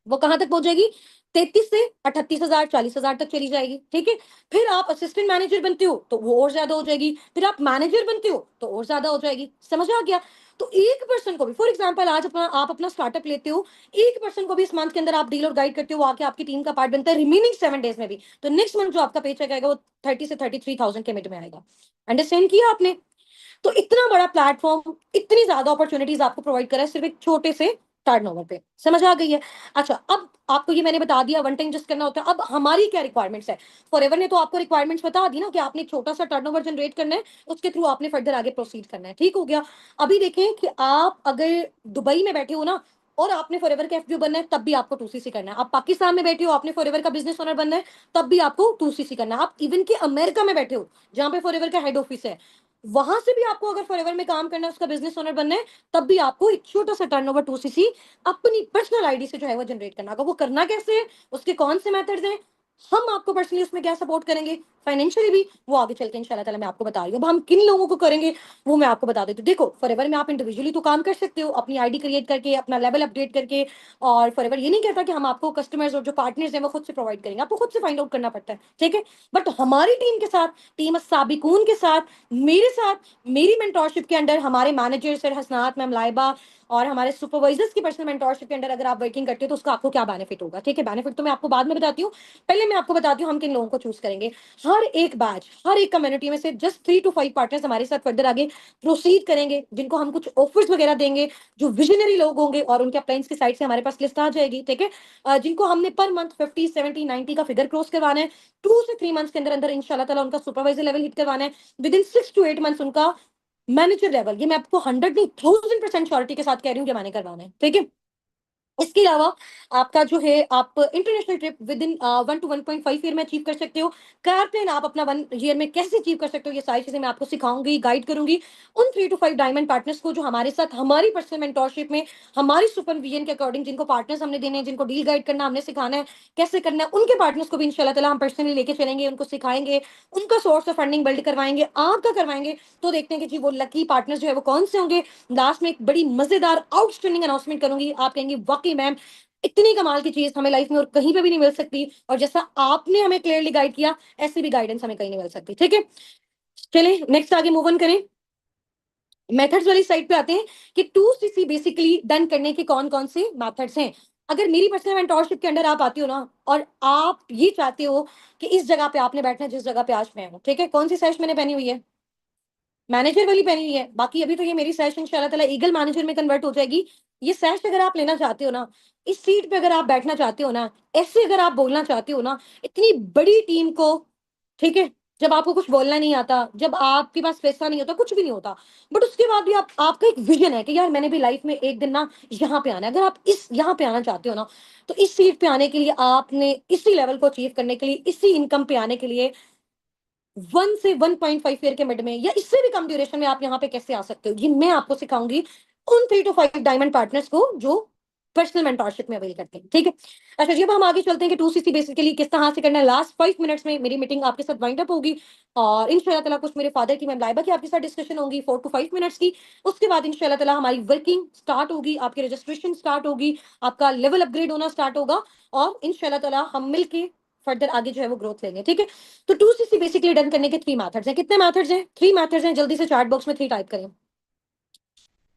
वो कहां तक पहुंच जाएगी? 33 से 38 हजार, 40 हजार तक चली जाएगी। ठीक है, फिर आप असिस्टेंट मैनेजर बनते हो तो वो और ज्यादा हो जाएगी, फिर आप मैनेजर बनते हो तो और ज्यादा हो जाएगी। समझ आ गया? तो एक पर्सन को भी, फॉर एग्जांपल आज अपना आप अपना स्टार्टअप लेते हो, एक पर्सन को भी इस मंथ के अंदर आप डील और गाइड करते हो, वो आके आपकी टीम का पार्ट बनता है रिमेनिंग 7 डेज में भी, तो नेक्स्ट मंथ जो आपका पे चेक आएगा वो 30 से 33 थाउजेंड के मिड में आएगा। अंडरस्टैंड किया आपने? तो इतना बड़ा प्लेटफॉर्म, इतनी ज्यादा अपॉर्चुनिटीज आपको प्रोवाइड करा है सिर्फ एक छोटे से टर्नओवर पे। समझ आ गई है? अच्छा, अब आपको ये मैंने बता दिया वन टाइम जस्ट करना होता है। अब हमारी क्या रिक्वायरमेंट्स है? फॉरएवर ने तो आपको रिक्वायरमेंट्स बता दी ना कि आपने एक छोटा सा टर्नओवर जनरेट करना है, उसके थ्रू आपने फर्दर आगे प्रोसीड करना है। ठीक हो गया? अभी देखें कि आप अगर दुबई में बैठे हो ना और आपने फॉरएवर का एफपीओ बनना है, तब भी आपको 2सीसी करना है। आप पाकिस्तान में बैठे हो, आपने फॉरएवर का बिजनेस ओनर बनना है, तब भी आपको 2सीसी करना है। आप इवन के अमेरिका में बैठे हो जहां पे फॉरएवर का हेड ऑफिस है, वहां से भी आपको अगर फॉरएवर में काम करना है, उसका बिजनेस ओनर बनना है, तब भी आपको एक छोटा सा टर्नओवर 2सीसी अपनी पर्सनल आईडी से जो है वो जनरेट करना होगा। वो करना कैसे है, उसके कौन से मेथड्स हैं, हम आपको पर्सनली उसमें क्या सपोर्ट करेंगे, फाइनेंशियली भी, वो आगे चल के इंशाल्लाह ताला मैं आपको बता रही हूँ। अब हम किन लोगों को करेंगे वो मैं आपको बता देती हूँ। देखो, फॉरएवर में आप इंडिविजुअली तो काम कर सकते हो अपनी आईडी क्रिएट करके, अपना लेवल अपडेट करके, और फॉरएवर ये नहीं कहता कि हम आपको कस्टमर्स और जो पार्टनर्स हैं वो खुद से प्रोवाइड करेंगे, आपको खुद से फाइंड आउट करना पड़ता है। ठीक है, बट हमारी टीम के साथ, टीम साबिकून के साथ, मेरे साथ, मेरी मेंटोरशिप के अंडर, हमारे मैनेजर सर हसनात मैम, लाइबा, और हमारे सुपरवाइजर्स की पर्सनल मेंटोरशिप के अंडर अगर आप वर्किंग करते हो तो उसका आपको क्या बेनिफिट होगा। ठीक है, बेनिफिट तो मैं आपको बाद में बताती हूँ, पहले मैं आपको बताती हूँ हम किन लोगों को चूज करेंगे। हर एक बैच, हर एक कम्युनिटी में से जस्ट 3 to 5 पार्टनर्स हमारे साथ फर्दर आगे प्रोसीड करेंगे, जिनको हम कुछ ऑफर्स वगैरह देंगे, जो विजनरी लोग होंगे, और उनके अप्लायंस की साइड से हमारे पास लिस्ट आ जाएगी। ठीक है, जिनको हमने पर मंथ 50, 70, 90 का फिगर क्रॉस करवाना है, 2 से 3 मंथ्स के अंदर अंदर इंशाल्लाह ताला उनका सुपरवाइजर लेवल हिट करवाना है, विद इन 6 to 8 मंथ्स उनका मैनेजर लेवल, ये मैं आपको 100 नहीं 1000% श्योरिटी के साथ कह रही हूँ कि मैंने करवाना है। ठीक है, इसके अलावा आपका जो है आप international trip with in 1 to 1.5 year में अचीव कर सकते हो। कार प्लेन आप अपना 1 ईयर में कैसे अचीव कर सकते हो, ये सारी चीजें मैं आपको सिखाऊंगी, गाइड करूंगी उन 3 to 5 डायमंड पार्टनर्स को जो हमारे साथ हमारी पर्सनल मेंटोरशिप में, हमारी सुपरविजन के अकॉर्डिंग, जिनको पार्टनर्स हमने देने हैं, जिनको डील गाइड करना हमने सिखाना है, कैसे करना है, उनके पार्टनर्स को भी इंशाल्लाह ताला हम पर्सनली लेके चलेंगे, उनको सिखाएंगे, उनका सोर्स ऑफ फंडिंग बिल्ड करवाएंगे, आपका करवाएंगे। तो देखते हैं कि जी वो लकी पार्टनर्स जो है वो कौन से होंगे। लास्ट में एक बड़ी मजेदार आउटस्टैंडिंग अनाउंसमेंट करूंगी, आप कहेंगे वाकई मैम इतनी कमाल की चीज हमें लाइफ में और कहीं पे भी नहीं मिल सकती, और जैसा आपने हमें क्लियरली गाइड किया, ऐसी भी गाइडेंस हमें कहीं नहीं मिल सकती। ठीक है, चलें नेक्स्ट आगे मूव ऑन करें, मेथड्स वाली साइड पे आते हैं कि 2सीसी बेसिकली डन करने के कौन कौन से मेथड्स हैं। अगर मेरी पर्सनल मेंटोरशिप के अंडर आप आती हो ना, और आप ये चाहते हो कि इस जगह पे आपने बैठना है जिस जगह पे आज मैं हूँ, ठीक है, कौन सी सैश मैंने पहनी हुई है? मैनेजर वाली पहनी हुई है। बाकी अभी तो ये मेरी सैश इंशाल्लाह ताला ईगल मैनेजर में कन्वर्ट हो जाएगी। ये सैश अगर आप लेना चाहते हो ना, इस सीट पे अगर आप बैठना चाहते हो ना, ऐसे अगर आप बोलना चाहते हो ना, इतनी बड़ी टीम को, ठीक है, जब आपको कुछ बोलना नहीं आता, जब आपके पास पैसा नहीं होता, कुछ भी नहीं होता, बट उसके बाद भी आप, आपका एक विजन है कि यार मैंने भी लाइफ में एक दिन ना यहाँ पे आना है। अगर आप इस यहाँ पे आना चाहते हो ना, तो इस सीट पे आने के लिए आपने, इसी लेवल को अचीव करने के लिए, इसी इनकम पे आने के लिए, 1 से 1.5 ईयर के मिड में या इससे भी कम ड्यूरेशन में आप यहाँ पे कैसे आ सकते हो, ये मैं आपको सिखाऊंगी उन 3 to 5 डायमंड पार्टनर्स को जो पर्सनल मेंटोरशिप में अवेल करते हैं। ठीक है, अच्छा जी, अब हम आगे चलते हैं कि 2सीसी बेसिकली किस तरह से करना है। लास्ट 5 मिनट्स में मेरी मीटिंग आपके साथ वाइंड अप होगी, और इंशाल्लाह ताला कुछ मेरे फादर की, मैम लाइबा की आपके साथ डिस्कशन होगी 4 to 5 मिनट्स की। उसके बाद इंशाल्लाह ताला हमारी वर्किंग स्टार्ट होगी, आपकी रजिस्ट्रेशन स्टार्ट होगी, आपका लेवल अपग्रेड होना स्टार्ट होगा, और इंशाल्लाह ताला हम मिलके फर्दर आगे जो है वो ग्रोथ लेंगे। ठीक है, तो 2सीसी बेसिकली डन करने के 3 मेथड्स हैं। कितने मेथड्स हैं? 3 मेथड्स हैं, जल्दी से चैट बॉक्स में 3 टाइप करें।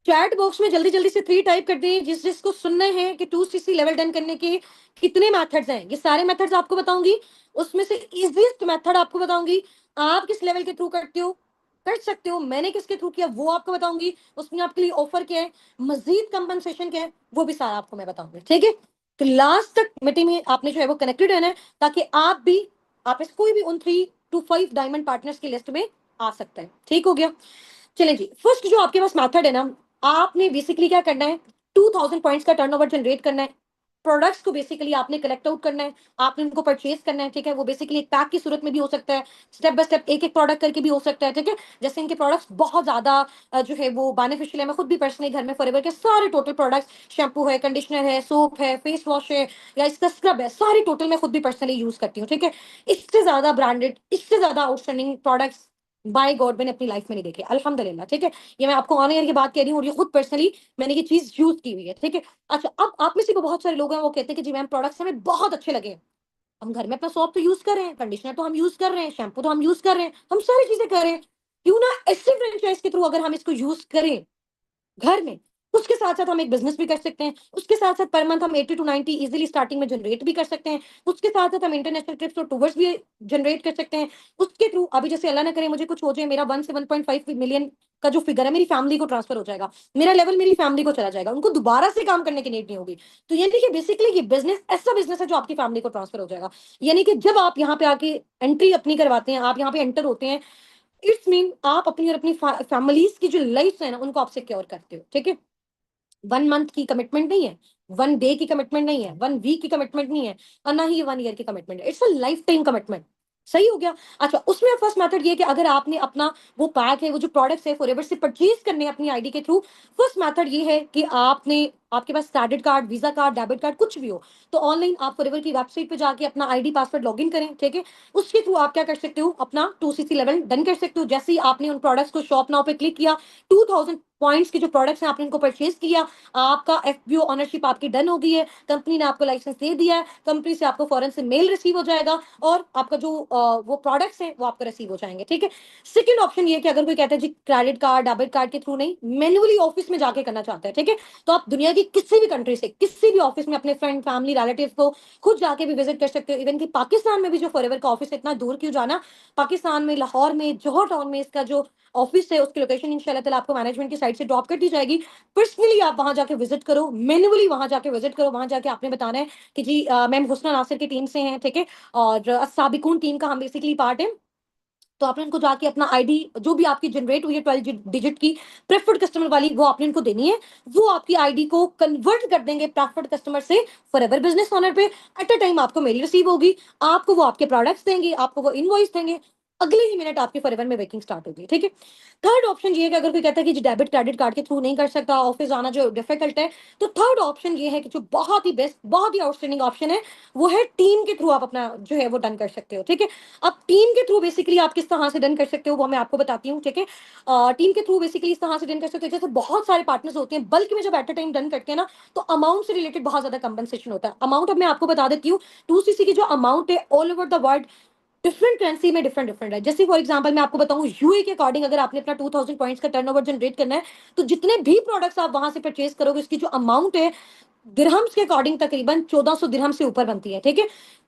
चैट बॉक्स में जल्दी जल्दी से 3 टाइप कर दें, जिसको सुनने हैं कि 2cc लेवल डन करने के कितने मेथड्स हैं। ये सारे मेथड्स आपको बताऊंगी, उसमें से इजीएस्ट मेथड आपको बताऊंगी। आप किस लेवल के थ्रू करते हो, कर सकते हो, मैंने किसके थ्रू किया वो आपको बताऊंगी, उसमें आपके लिए ऑफर क्या है, मजीद कंपनसेशन क्या है, वो भी सारा आपको मैं बताऊंगी। ठीक है, तो लास्ट तक मीटिंग में आपने जो है वो कनेक्टेड रहना है, ताकि आप भी, आप इस कोई भी उन 3 to 5 डायमंड पार्टनर्स की लिस्ट में आ सकते हैं। ठीक हो गया। चलें जी, फर्स्ट जो आपके पास मेथड है ना, आपने बेसिकली क्या करना है, 2000 पॉइंट्स का टर्नओवर जनरेट करना है। प्रोडक्ट्स को बेसिकली आपने कलेक्ट आउट करना है, आपने उनको परचेज करना है। ठीक है, वो बेसिकली एक पैक की सूरत में भी हो सकता है, स्टेप बाय स्टेप एक एक प्रोडक्ट करके भी हो सकता है। ठीक है, जैसे इनके प्रोडक्ट्स बहुत ज्यादा जो है वो बेनिफिशियल है। मैं खुद भी पर्सनली घर में फॉरएवर के सारे टोटल प्रोडक्ट्स, शैम्पू है, कंडीशनर है, सोप है, फेस वॉश है, या इसका स्क्रब है, सारी टोटल मैं खुद भी पर्सनली यूज करती हूँ। ठीक है, इससे ज्यादा ब्रांडेड, इससे ज्यादा आउटस्टैंडिंग प्रोडक्ट्स बाय गॉड मैंने अपनी लाइफ में नहीं देखे, अल्हम्दुलिल्लाह। ठीक है, ये मैं आपको ऑन एयर की बात कह रही हूँ, और ये खुद पर्सनली मैंने ये चीज यूज की हुई है। ठीक है, अच्छा, अब आप में से भी बहुत सारे लोग हैं वो कहते हैं कि जी मैम प्रोडक्ट्स हमें बहुत अच्छे लगे हैं, हम घर में अपना सोप तो यूज कर रहे हैं, कंडीशनर तो हम यूज कर रहे हैं, शैम्पू तो हम यूज कर रहे हैं, हम सारी चीजें कर रहे हैं, क्यों ना ऐसे फ्रेंचाइज के थ्रू अगर हम इसको यूज करें घर में, उसके साथ साथ हम एक बिजनेस भी कर सकते हैं, उसके साथ साथ पर मंथ हम 80 to 90 इजीली स्टार्टिंग में जनरेट भी कर सकते हैं, उसके साथ साथ हम इंटरनेशनल ट्रिप्स और टूर्स भी जनरेट कर सकते हैं। उसके थ्रू अभी जैसे अल्लाह ना करे मुझे कुछ हो जाए, मेरा 1 से 1.5 मिलियन का जो फिगर है मेरी फैमिली को ट्रांसफर हो जाएगा, मेरा लेवल मेरी फैमिली को चला जाएगा, उनको दोबारा से काम करने की नीड नहीं होगी। तो यानी कि बेसिकली ये बिजनेस ऐसा बिजनेस है जो आपकी फैमिली को ट्रांसफर हो जाएगा। यानी कि जब आप यहाँ पे आके एंट्री अपनी करवाते हैं, आप यहाँ पे एंटर होते हैं, इट्स मीन आप अपनी और अपनी फैमिलीज की जो लाइफ है ना उनको आप सिक्योर करते हो। ठीक है, 1 मंथ की कमिटमेंट नहीं है, 1 डे की कमिटमेंट नहीं है, 1 वीक की कमिटमेंट नहीं है, और ना ही 1 ईयर की कमिटमेंट है, it's a life time commitment. सही हो गया। अच्छा, उसमें फर्स्ट मेथड ये है कि अगर आपने अपना वो पैक है, वो जो प्रोडक्ट्स है फॉरएवर से परचेज करने हैं अपनी आईडी के थ्रू, फर्स्ट मेथड ये है कि आपने, आपके पास credit card, Visa card, debit card कुछ भी हो, तो ऑनलाइन आप फॉरएवर की वेबसाइट पे जाके अपना आईडी पासवर्ड लॉगिन करें। ठीक है, उसके थ्रू आप क्या कर सकते हो, अपना 2cc लेवल डन कर सकते हो। जैसे ही आपने उन प्रोडक्ट्स को शॉप नाउ पे क्लिक किया, 2000 पॉइंट्स के जो प्रोडक्ट्स हैं आपने इनको परचेज किया, आपका एफपीओ ऑनरशिप आपकी डन हो गई है, कंपनी ने आपको लाइसेंस दे दिया है, कंपनी से आपको फौरन से मेल रिसीव हो जाएगा, और आपका जो वो प्रोडक्ट्स हैं वो आपको रिसीव हो जाएंगे। ठीक है, सेकंड ऑप्शन ये कि अगर कोई कहता है जी क्रेडिट कार्ड, डेबिट कार्ड के थ्रू नहीं, मैन्युअली ऑफिस में जाके करना चाहता है, ठीक है, तो आप दुनिया की किसी भी कंट्री से किसी भी ऑफिस में अपने फ्रेंड, फैमिली, रिलेटिव को खुद जाके भी विजिट कर सकते हो। इवन कि पाकिस्तान में भी जो फॉरएवर का ऑफिस है, इतना दूर क्यों जाना, पाकिस्तान में लाहौर में जौहर टाउन में इसका जो ऑफिस है उसकी लोकेशन इंशाल्लाह ताला आपको मैनेजमेंट की साइड से ड्रॉप कर दी जाएगी। पर्सनली आप वहां जाके विजिट करो, मैन्युअली वहां जाके विजिट करो, वहां जाके आपने बताना है कि जी मैम हुस्ना नासिर की टीम से हैं। ठीक है, और साबिकून टीम का हम बेसिकली पार्ट है। तो आपने उनको जाके अपना आईडी जो भी आपकी जनरेट हुई है 12 डिजिट की प्रेफर्ड कस्टमर वाली, वो आपने उनको देनी है। वो आपकी आईडी को कन्वर्ट कर देंगे प्रेफर्ड कस्टमर से फॉरएवर बिजनेस ओनर पे। एट अ टाइम आपको मेल रिसीव होगी, आपको वो आपके प्रोडक्ट्स देंगे, आपको वो इनवॉइस देंगे, अगले ही मिनट आपके फॉरएवर में वर्किंग स्टार्ट होगी। ठीक है, थर्ड ऑप्शन ये है कि अगर कोई कहता है कि डेबिट क्रेडिट कार्ड के थ्रू नहीं कर सकता, ऑफिस आना जो डिफिकल्ट है, तो थर्ड ऑप्शन ये है कि जो बहुत ही बेस्ट, बहुत ही आउटस्टैंडिंग ऑप्शन है, वो है टीम के थ्रू आप अपना जो है वो डन कर सकते हो। ठीक है, अब टीम के थ्रू बेसिकली आप किस तरह से डन कर सकते हो वो मैं आपको बताती हूँ। ठीक है, टीम के थ्रू बेसिकली इस तरह से डन कर सकते हो, जैसे बहुत सारे पार्टनर्स होते हैं, बल्कि में जब एट अ टाइम डन करते हैं ना, तो अमाउंट से रिलेटेड बहुत ज्यादा कंपनसेशन होता है। अमाउंट अब मैं आपको बता देती हूँ, 2cc की जो अमाउंट है all over the world different currency में डिफरेंट डिफरेंट है। जैसे फॉर एग्जांपल मैं आपको बताऊं, यूए के अकॉर्डिंग अगर आपने अपना 2000 पॉइंट्स का टर्नओवर जनरेट करना है, तो जितने भी प्रोडक्ट्स आप वहां से परचेज करोगे उसकी जो अमाउंट है दिरहम्स के अकॉर्डिंग तकरीबन 1400 दिरहम से ऊपर बनती है। ठीक है,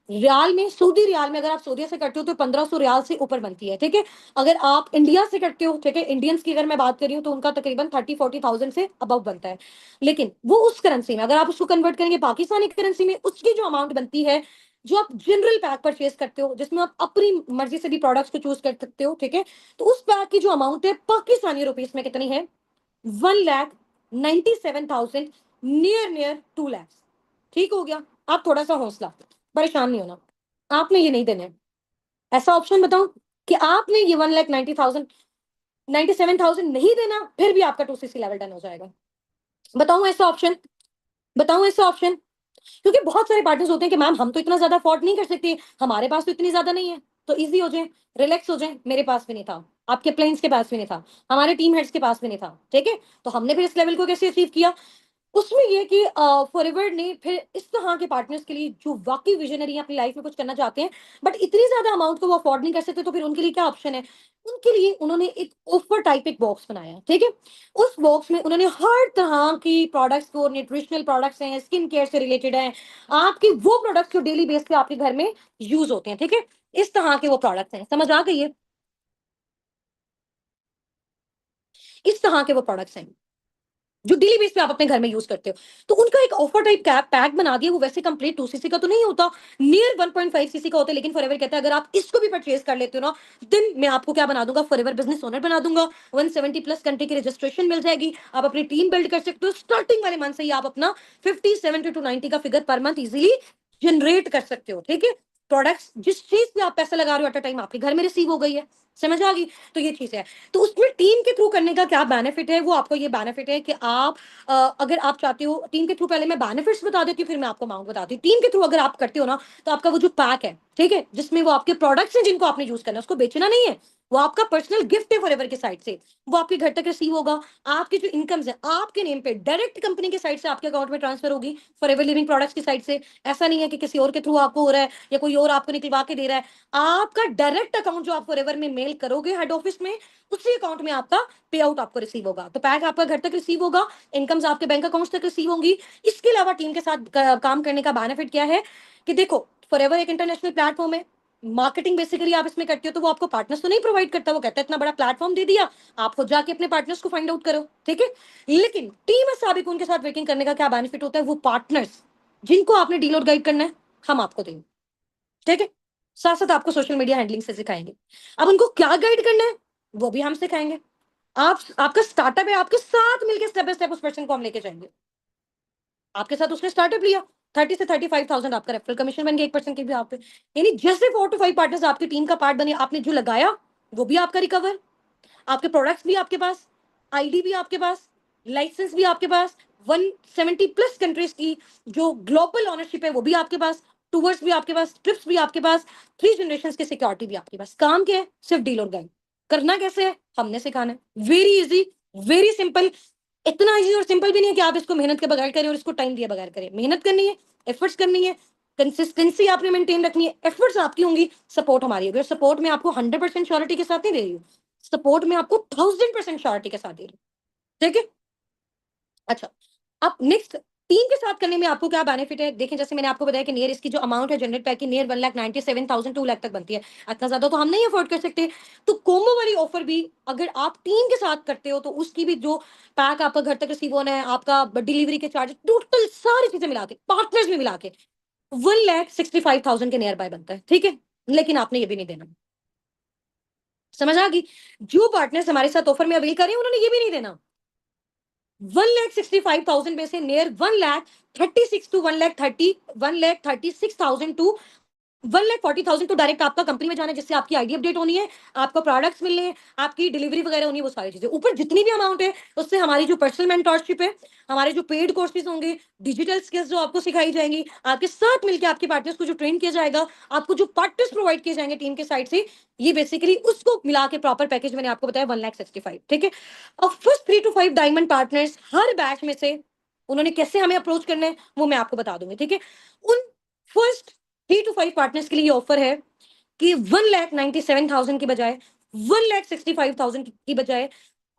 रियाल में, सऊदी रियाल में अगर आप सऊदी से करते हो तो 1500 रियाल से ऊपर बनती है। ठीक है, अगर आप इंडिया से करते हो, ठीक है, इंडियंस की अगर मैं बात कर रही हूँ, तो उनका तकरीबन 30-40 थाउजेंड से अबव बनता है। लेकिन वो उस करेंसी में, अगर आप उसको कन्वर्ट करेंगे पाकिस्तानी करेंसी में, उसकी जो अमाउंट बनती है, जो आप जनरल पैक परचेज करते हो जिसमें आप अपनी मर्जी से भी प्रोडक्ट्स को चूज कर सकते हो, ठीक है, तो उस पैक की जो अमाउंट है पाकिस्तानी रुपीस में कितनी है, 1,97,000, नियर नियर 2 lakhs। ठीक हो गया, आप थोड़ा सा हौसला, परेशान नहीं होना, आपने ये नहीं देने। ऐसा ऑप्शन बताऊं कि आपने ये 1,90,000, 97,000 नहीं देना, फिर भी आपका 2cc लेवल डन हो जाएगा। बताऊं ऐसा ऑप्शन, बताऊं ऐसा ऑप्शन, क्योंकि बहुत सारे पार्टनर्स होते हैं कि मैम हम तो इतना ज्यादा अफोर्ड नहीं कर सकते, हमारे पास तो इतनी ज्यादा नहीं है। तो इजी हो जाए, रिलैक्स हो जाए, मेरे पास भी नहीं था, आपके प्लेन्स के पास भी नहीं था, हमारे टीम हेड्स के पास भी नहीं था। ठीक है, तो हमने फिर इस लेवल को कैसे अचीव किया, उसमें ये कि फॉरएवर ने फिर इस तरह के पार्टनर्स के लिए जो वाक़ई विज़नरी हैं, अपनी लाइफ़ में कुछ करना चाहते हैं, बट इतनी ज़्यादा अमाउंट को वो अफ़ोर्ड नहीं कर सकते, तो फिर उनके लिए क्या ऑप्शन है? उनके लिए उन्होंने एक ऑफ़र टाइप एक बॉक्स बनाया है, ठीक है? उस बॉक्स में उन्होंने हर तरह की प्रोडक्ट्स को, न्यूट्रिशनल प्रोडक्ट्स हैं, स्किन केयर से रिलेटेड हैं, आपके वो प्रोडक्ट्स जो डेली बेस पे आपके घर में यूज़ होते हैं, ठीक है? इस तरह के वो प्रोडक्ट्स हैं, समझ आ गई है? इस तरह के वो प्रोडक्ट्स हैं। जो डेली बेस पे आप अपने घर में यूज़ करते हो। तो उनका एक ऑफर टाइप कैप पैक बना दिया, वो वैसे कंप्लीट 2 सीसी का तो नहीं होता, नियर 1.5 सीसी का होता है, लेकिन फॉरएवर कहता है अगर आप इसको भी परचेज़ कर लेते हो ना, देन मैं आपको क्या बना दूँगा, फॉरएवर बिज़नेस ओनर बना दूँगा। 170 प्लस कंट्री की रजिस्ट्रेशन मिल जाएगी। आप अपनी टीम बिल्ड कर सकते हो। स्टार्टिंग वाले मंथ से ही आप अपना 50, 70 टू 90 का figure per month easily generate कर सकते हो, ठीक है? प्रोडक्ट्स जिस चीज़ पे आप पैसा लगा रहे हो एट अ टाइम आपके घर में रिसीव हो गई है। समझ आ गई? तो ये चीज़ है। तो उसमें टीम के थ्रू करने का क्या बेनिफिट है, वो आपको ये बेनिफिट है कि आप अगर आप चाहते हो टीम के थ्रू, पहले मैं बेनिफिट्स बता देती हूँ, फिर मैं आपको अमाउंट बताती हूँ। टीम के थ्रू अगर आप करते हो ना, तो आपका वो जो पैक है, ठीक है? जिसमें वो आपके प्रोडक्ट्स हैं जिनको आपने यूज़ करना है, उसको बेचना नहीं है। वो आपका पर्सनल गिफ्ट है फॉरएवर की साइड से। वो आपके घर तक रिसीव होगा। आपकी जो इनकम्स है, आपके नेम पे डायरेक्ट कंपनी की साइड से आपके अकाउंट में ट्रांसफर होगी, फॉरएवर लिविंग प्रोडक्ट्स की साइड से। ऐसा नहीं है कि किसी और के थ्रू आपको हो रहा है या कोई और आपको निकलवा के दे रहा है। आपका डायरेक्ट अकाउंट जो आप फॉरएवर में मेल करोगे हेड ऑफिस में, उसी अकाउंट में आपका पे आउट आपको रिसीव होगा। तो पैक आपका घर तक रिसीव होगा, इनकम्स आपके बैंक अकाउंट्स तक रिसीव होंगी। इसके अलावा टीम के साथ काम करने का बेनिफिट क्या है कि देखो, फॉरएवर एक इंटरनेशनल प्लेटफॉर्म है। मार्केटिंग बेसिकली आप इसमें करते हो, तो वो आपको पार्टनर्स तो नहीं प्रोवाइड करता। वो कहता है इतना बड़ा प्लेटफॉर्म दे दिया, आप खुद जाके अपने पार्टनर्स को फाइंड आउट करो, ठीक है? लेकिन टीम साबिक उनके साथ वर्किंग करने का क्या बेनिफिट होता है, वो पार्टनर्स जिनको आपने डील और गाइड करना है, हम आपको देंगे, ठीक है? साथ-साथ आपको सोशल मीडिया हैंडलिंग से सिखाएँगे। अब उनको क्या गाइड करना है, वो भी हम सिखाएँगे। आप आपका स्टार्टअप है, आपके साथ मिलके स्टेप बाय स्टेप उस पर्सन को हम लेके जाएँगे। आपके साथ उसने स्टार्टअप लिया, 30 से 35,000 आपका रेफरल कमीशन बन गया 1% के भी आप पे। यानी जैसे 4 टू 5 पार्टनर्स आपकी टीम का पार्ट बने, आपने जो लगाया, वो भी आपका रिकवर, आपके प्रोडक्ट्स भी आपके पास, आईडी भी आपके पास, लाइसेंस भी आपके पास, 170 प्लस कंट्रीज की जो ग्लोबल ओनरशिप है वो भी आपके पास, टूर्स भी आपके पास, ट्रिप्स भी आपके पास, 3 जनरेशंस की सिक्योरिटी भी आपके पास। काम क्या है? सिर्फ डील और गाइड। करना कैसे है? हमने सिखाना है। Very easy, very simple. इतना ईज़ी और सिंपल भी नहीं है कि आप इसको मेहनत के बगैर करें और इसको टाइम दिए बगैर करें। मेहनत करनी है, एफर्ट्स करनी है, कंसिस्टेंसी आपने मेंटेन रखनी है, एफर्ट्स आपकी होंगी, सपोर्ट हमारी होगी, और सपोर्ट मैं आपको 100% श्योरिटी के साथ नहीं दे रही हूँ। सपोर्ट में आपको 1000% श्योरिटी के साथ दे रही हूँ, ठीक है? अच्छा, अब नेक्स्ट टीम के साथ करने में आपको क्या बेनिफिट है? देखें, जैसे मैंने आपको बताया कि नियर इसकी जो अमाउंट है जनरेट पैक की, नियर 1,97,000 2 लाख तक बनती है। इतना ज़्यादा तो हम नहीं अफोर्ड कर सकते। तो कोम्बो वाली ऑफर भी अगर आप टीम के साथ करते हो, तो उसकी भी जो पैक आपका घर तक रिसीव होना है, आपका ब डिलीवरी के चार्जेस, टोटल सारी चीज़ें मिला के, पार्टनर्स में मिला के 1,65,000 के नियर बाय बनता है, ठीक है? लेकिन आपने ये भी नहीं देना। समझ आ गई? जो पार्टनर्स हमारे साथ ऑफर में अवेल कर रहे हैं, उन्होंने ये भी नहीं देना। 1,65,000 में से नियर 1,36 टू 1,36,000 टू 1,40,000 तो डायरेक्ट आपका कंपनी में जाना है, जिससे आपकी आईडी अपडेट होनी है, आपको प्रोडक्ट्स मिलने हैं, आपकी डिलीवरी वगैरह होनी है, वो सारी चीज़ें। ऊपर जितनी भी अमाउंट है, उससे हमारी जो पर्सनल मेंटरशिप है, हमारे जो पेड कोर्सेज़ होंगे, डिजिटल स्किल्स जो आपको सिखाई जाएँगी, आपके साथ मिलके आपके पार्टनर्स को जो ट्रेन किया जाएगा, आपको जो पार्टनर्स प्रोवाइड किए जाएँगे टीम के साइड से, ये बेसिकली उसको मिला के प्रॉपर पैकेज मैंने आपको बताया 1,65,000, ठीक है? अब फर्स्ट 3 टू 5 डायमंड पार्टनर्स हर बैच में से उन्होंने कैसे हमें अप्रोच करना है, वो मैं आपको बता दूँगी, ठीक है? उन फर्स्ट 3 टू 5 पार्टनर्स के लिए ये ऑफर है कि 1,97,000 की बजाय 1,65,000 की बजाय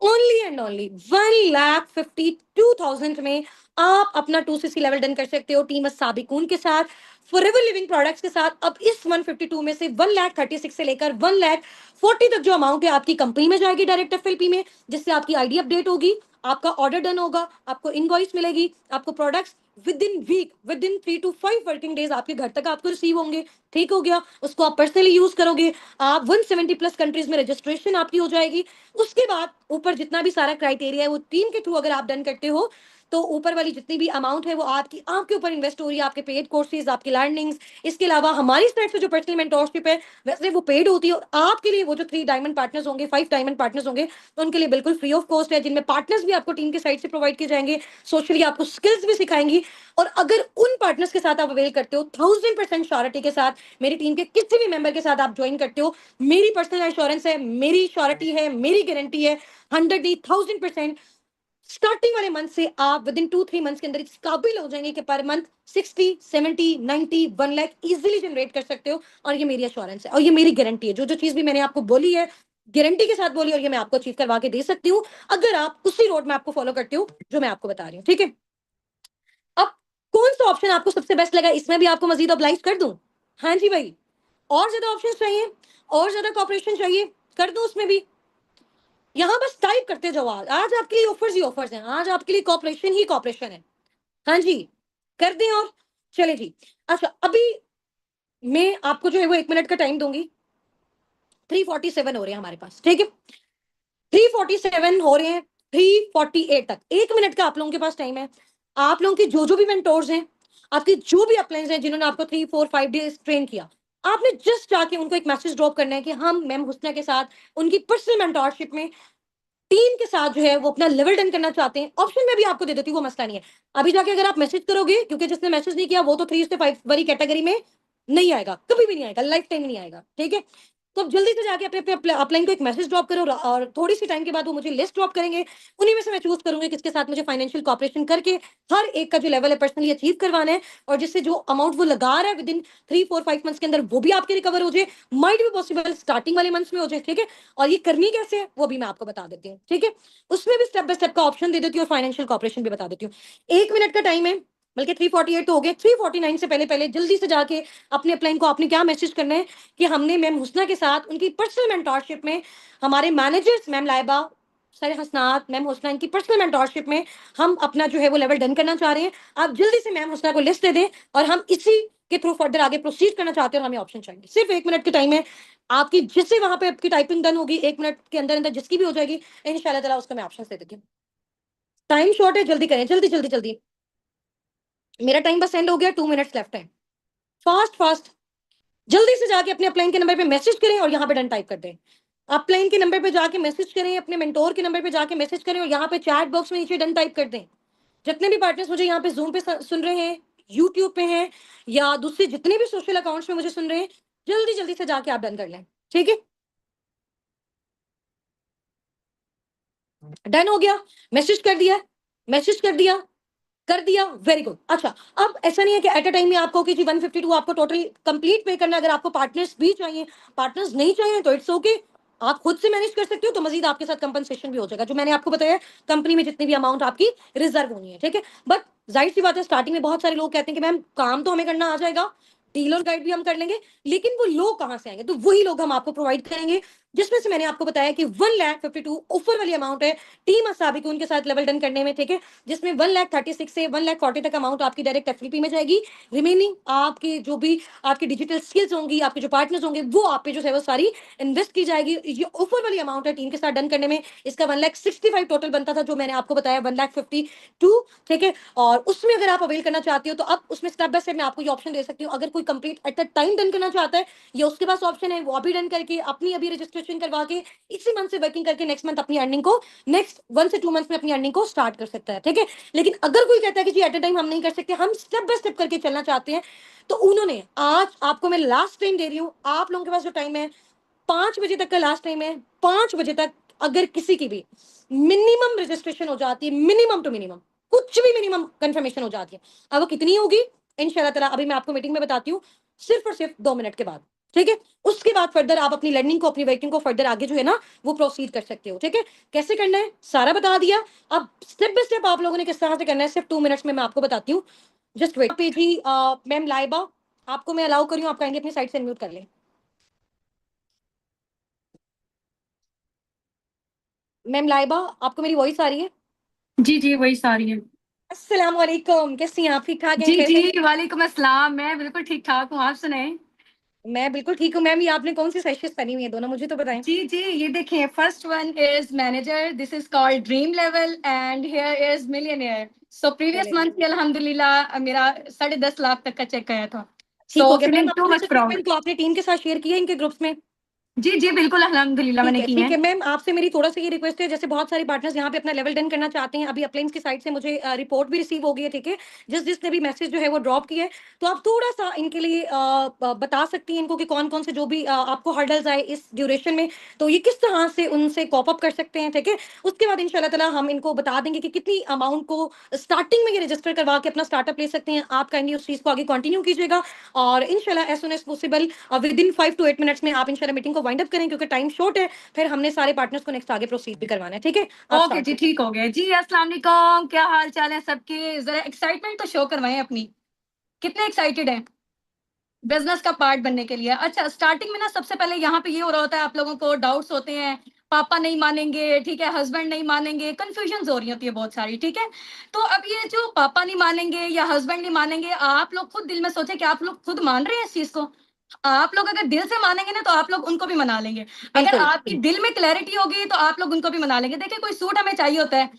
ओनली एंड ओनली 1,52,000 में आप अपना 2सीसी लेवल डन कर सकते हो टीम साबिकून के साथ, फॉरएवर लिविंग प्रोडक्ट्स के साथ। अब इस 152 में से 1,36,000 से लेकर 1,40,000 तक जो अमाउंट है आपकी कंपनी में जाएगी डायरेक्ट एफएलपी में, जिससे आपकी आईडी अपडेट होगी, आपका ऑर्डर डन होगा, आपको इनवॉइस मिलेगी, आपको products within 3 to 5 working days आपके घर तक आपको रिसीव होंगे। ठीक हो गया? उसको आप पर्सनली यूज़ करोगे, आप 170 प्लस कंट्रीज़ में रजिस्ट्रेशन आपकी हो जाएगी। उसके बाद ऊपर जितना भी सारा क्राइटेरिया है, वो टीम के थ्रू अगर आप डन करते हो, तो ऊपर वाली जितनी भी अमाउंट है, वो आपकी आपके ऊपर इन्वेस्ट हो रही है, आपके पेड कोर्सेज़, आपकी लर्निंग्स। इसके अलावा हमारी साइड से जो पर्सनल मेंटरशिप है, वैसे वो पेड होती है, और आपके लिए वो जो 3 डायमंड पार्टनर्स होंगे, 5 डायमंड पार्टनर्स होंगे, तो उनके लिए बिल्कुल फ्री ऑफ कॉस्ट है, जिनमें पार्टनर्स भी आपको टीम की साइड से प्रोवाइड किए जाएँगे, सोशली आपको स्किल्स भी सिखाएँगी। और अगर उन पार्टनर्स के साथ आप अवेल करते हो, 1000% श्योरिटी के साथ, मेरी टीम के किसी भी मेंबर के साथ आप जॉइन करते हो, मेरी पर्सनल एश्योरेंस है, मेरी श्योरिटी है, मेरी गारंटी है, 100 नहीं 1000% स्टार्टिंग वाले मंथ से आप विद इन 2-3 मंथ्स के अंदर इस काबिल हो जाएंगे कि per month 60, 70, 90, 1 lakh easily generate कर सकते हो। और ये मेरी एश्योरेंस है और ये मेरी गारंटी है। जो जो चीज भी मैंने आपको बोली है गारंटी के साथ बोली, और ये मैं आपको अचीव करवा के दे सकती हूँ अगर आप उसी रोड मैप को फॉलो करते हो जो मैं आपको बता रही हूँ। ठीक है, अब कौन सा ऑप्शन आपको सबसे बेस्ट लगा, इसमें भी आपको मजीद ऑब्लाइज कर दूं? हाँ जी भाई, और ज्यादा ऑप्शन चाहिए, और ज्यादा कॉपरेशन चाहिए, कर दूं उसमें भी? यहाँ बस टाइप करते जाओ। आज आपके लिए ऑफर्स ही ऑफर्स हैं, आज आपके लिए कॉपरेशन ही कॉपरेशन है। हाँ जी, कर दें और चले जी। अच्छा, अभी मैं आपको जो है वो 1 मिनट का टाइम दूंगी। 347 हो रहे हैं हमारे पास, ठीक है? 347 हो रहे हैं, 348 तक 1 मिनट का आप लोगों के पास टाइम है। आप लोगों की जो जो भी मेंटोर्स हैं, आपकी जो भी अपलाइंस हैं जिन्होंने आपको 3, 4, 5 डेज ट्रेन किया, आपने जस्ट जाके उनको एक मैसेज ड्रॉप करना है कि हम मैम हुस्ना के साथ उनकी पर्सनल मेंटोरशिप में टीम के साथ जो है वो अपना लेवल डन करना चाहते हैं। ऑप्शन में भी आपको दे देती हूँ, वो मसला नहीं है। अभी जाके अगर आप मैसेज करोगे, क्योंकि जिसने मैसेज नहीं किया वो तो 3 से 5 वाली कैटेगरी में नहीं आएगा, कभी भी नहीं आएगा, लाइफ टाइम नहीं आएगा। ठीक है, तो अब जल्दी से जाके अपने अपने अपलाइन को एक मैसेज ड्रॉप करो और थोड़ी सी टाइम के बाद वो मुझे लिस्ट ड्रॉप करेंगे। उन्हीं में से मैं चूज करूंगी किसके साथ मुझे फाइनेंशियल कॉपरेशन करके हर एक का जो लेवल है पर्सनली अचीव करवाना है, और जिससे जो अमाउंट वो लगा रहा है विद इन 3, 4, 5 मंथ्स के अंदर वो भी आपके रिकवर हो जाए। माइट भी पॉसिबल स्टार्टिंग वाले मंथ्स में हो जाए। ठीक है, और ये करनी कैसे है वो भी मैं आपको बता देती हूँ। ठीक है, उसमें भी स्टेप बाय स्टेप का ऑप्शन दे देती हूँ और फाइनेंशियल कॉपरेशन भी बता देती हूँ। 1 मिनट का टाइम है, बल्कि 348 तो हो गए, 349 से पहले पहले जल्दी से जाके अपने अपलाइन को आपने क्या मैसेज करना है कि हमने मैम हुस्ना के साथ उनकी पर्सनल मेंटोरशिप में, हमारे मैनेजर्स मैम लाइबा सर हसनात मैम हुस्ना इनकी पर्सनल मेंटोरशिप में हम अपना जो है वो लेवल डन करना चाह रहे हैं। आप जल्दी से मैम हुस्ना को लिस्ट दे दें और हम इसी के थ्रू फर्दर आगे प्रोसीड करना चाहते हैं और हमें ऑप्शन चाहिए। सिर्फ 1 मिनट का टाइम है, आपकी जिससे वहां पे आपकी टाइपिंग डन होगी 1 मिनट के अंदर अंदर जिसकी भी हो जाएगी इंशाल्लाह ताला उसका मैं ऑप्शन दे देती हूँ। टाइम शॉर्ट है, जल्दी करें, जल्दी जल्दी जल्दी। मेरा टाइम बस एंड हो गया, 2 मिनट्स लेफ्ट है। फास्ट फास्ट जल्दी से जाके अपने अपलाइन के नंबर पे मैसेज करें और यहाँ पे डन टाइप कर दें। अपलाइन के नंबर पे जाके मैसेज करें, अपने मेंटोर के नंबर पे जाके मैसेज करें और यहाँ पे चैट बॉक्स में नीचे डन टाइप कर दें। जितने भी पार्टनर्स मुझे यहाँ पे जूम पे सुन रहे हैं, यूट्यूब पे हैं या दूसरे जितने भी सोशल अकाउंट्स में मुझे सुन रहे हैं, जल्दी जल्दी से जाके आप डन कर लें। ठीक है, डन हो गया, मैसेज कर दिया, मैसेज कर दिया, कर दिया, वेरी गुड। अच्छा, अब ऐसा नहीं है कि एट अ टाइम में आपको कि जी 152 आपको टोटल कंप्लीट पे करना है। अगर आपको पार्टनर्स भी चाहिए, पार्टनर्स नहीं चाहिए तो इट्स ओके, आप खुद से मैनेज कर सकते हो, तो मजीद आपके साथ कंपनसेशन भी हो जाएगा जो मैंने आपको बताया, कंपनी में जितनी भी अमाउंट आपकी रिजर्व होनी है। ठीक है, बट जाहिर सी बात है स्टार्टिंग में बहुत सारे लोग कहते हैं कि मैम काम तो हमें करना आ जाएगा, डीलर गाइड भी हम कर लेंगे, लेकिन वो लोग कहाँ से आएंगे? तो वही लोग हम आपको प्रोवाइड करेंगे जिसमें से मैंने आपको बताया कि 1,52,000 ऑफर वाली अमाउंट है टीम असाबी को उनके साथ लेवल डन करने में। ठीक है, जिसमें 1,36,000 से 1,40,000 तक अमाउंट आपकी डायरेक्ट एफडीपी में जाएगी। रिमेनिंग आपकी जो भी आपकी डिजिटल स्किल्स होंगी, आपके जो पार्टनर्स होंगे, वो आप पे जो है वो सारी इन्वेस्ट की जाएगी। ये ऑफर वाली अमाउंट है टीम के साथ डन करने में। इसका 1,65,000 टोटल बनता था, जो मैंने आपको बताया 1,52,000। ठीक है, और उसमें अगर आप अवेल करना चाहती हो तो अब उसमें स्टेप बाय स्टेप मैं आपको ये ऑप्शन दे सकती हूँ। अगर कोई complete at the time done करना चाहता है, ये उसके पास ऑप्शन है, वो अभी डन करके अपनी अभी रजिस्ट्रेशन करवा के इसी मंथ से वर्किंग करके नेक्स्ट मंथ अपनी अर्निंग को, नेक्स्ट 1 से 2 मंथ्स में अपनी अर्निंग को स्टार्ट कर सकता है। ठीक है, लेकिन अगर कोई कहता है कि जी एट अ टाइम हम नहीं कर सकते, हम स्टेप बाय स्टेप करके चलना चाहते हैं, तो उन्होंने आज आपको मैं लास्ट टाइम दे रही हूँ, आप लोगों के पास जो टाइम है 5 बजे तक का लास्ट टाइम है। 5 बजे तक अगर किसी की भी मिनिमम रजिस्ट्रेशन हो जाती है, मिनिमम टू मिनिमम, कुछ भी मिनिमम कंफर्मेशन हो जाती है, अब वो कितनी होगी इंशाल्लाह ताला अभी मैं आपको मीटिंग में बताती हूँ, सिर्फ और सिर्फ 2 मिनट के बाद। ठीक है, उसके बाद फर्दर आप अपनी लर्निंग को, अपनी वर्किंग को फर्दर आगे जो है ना वो प्रोसीड कर सकते हो। ठीक है, कैसे करना है सारा बता दिया। अब स्टेप बाय स्टेप आप लोगों ने किस तरह से करना है सिर्फ 2 मिनट्स में मैं आपको बताती हूँ। जस्ट वेट पे जी। मैम लाइबा, आपको मैं अलाउ करी हूँ, आप काइंडली अपनी साइड से अनम्यूट कर लें। मैम लाइबा, आपको मेरी वॉइस आ रही है? जी जी, वही सारी है। अस्सलाम वालेकुम, कैसी हैं आप? ठीक ठाक हैं? जी खैर जी, वालेकुम अस्सलाम। मैं बिल्कुल ठीक ठाक हूँ, आप सुनाएं। मैं बिल्कुल ठीक हूँ। मैम ये आपने कौन सी सेशंस पहनी हुई है दोनों, मुझे तो बताएं। जी जी, ये देखें, first one is manager, this is called dream level, and here is millionaire. So previous चले मंथ में अल्हम्दुलिल्लाह मेरा 10.5 लाख तक का चेक आया था। ठीक सो हो गया। मैम फीलिंग टू आपने इस मच प्राउड। अचीवमेंट को आपने टीम के साथ शेयर किया इनके ग्रुप्स में? जी जी बिल्कुल, अल्हम्दुलिल्लाह मैंने की ठीक है। है मैम, आपसे मेरी थोड़ा-सा ये रिक्वेस्ट है, जैसे बहुत सारे पार्टनर्स यहाँ पे अपना लेवल डन करना चाहते हैं, अभी अपलाइंस की साइड से मुझे रिपोर्ट भी रिसीव हो गई है, ठीक है? जिसने भी मैसेज जो है वो ड्रॉप किया है, तो आप थोड़ा-सा इनके लिए बता सकती हैं इनको कि कौन-कौन से जो भी आपको हर्डल्स आए इस ड्यूरेशन में, तो ये किस तरह से उनसे कॉप अप कर सकते हैं, ठीक है? उसके बाद इंशाल्लाह ताला हम इनको बता देंगे कि कितनी अमाउंट को स्टार्टिंग में ये रजिस्टर करवा के अपना स्टार्टअप ले सकते हैं। आप काइंडली उस चीज़ को आगे कंटिन्यू कीजिएगा और इंशाल्लाह as soon as possible within 5 to 8 minutes में आप इंशाल्लाह मीटिंग को वाइंड अप करें क्योंकि टाइम शॉर्ट है। फिर हमने सारे पार्टनर्स को नेक्स्ट आगे प्रोसीड भी करवाना है, ठीक है? आप ओके स्टार्ट जी, ठीक हो गया जी। अस्सलाम वालेकुम, क्या हाल चाल है सबके? जरा एक्साइटमेंट तो शो करवाएं अपनी, कितने एक्साइटेड हैं बिजनेस का पार्ट बनने के लिए? अच्छा, स्टार्टिंग में ना सबसे पहले यहाँ पे ये हो रहा होता है, आप लोगों को डाउट्स होते हैं, पापा नहीं मानेंगे, ठीक है, हस्बैंड नहीं मानेंगे, कंफ्यूजन हो रही होती है बहुत सारी, ठीक है? तो अब ये जो पापा नहीं मानेंगे या हस्बैंड नहीं मानेंगे, आप लोग खुद दिल में सोचे कि आप लोग खुद मान रहे हैं इस चीज को। आप लोग अगर दिल से मानेंगे ना तो आप लोग उनको भी मना लेंगे। अगर बिल्कुल। आपकी दिल में क्लैरिटी होगी तो आप लोग उनको भी मना लेंगे। देखिए, कोई सूट हमें चाहिए होता है,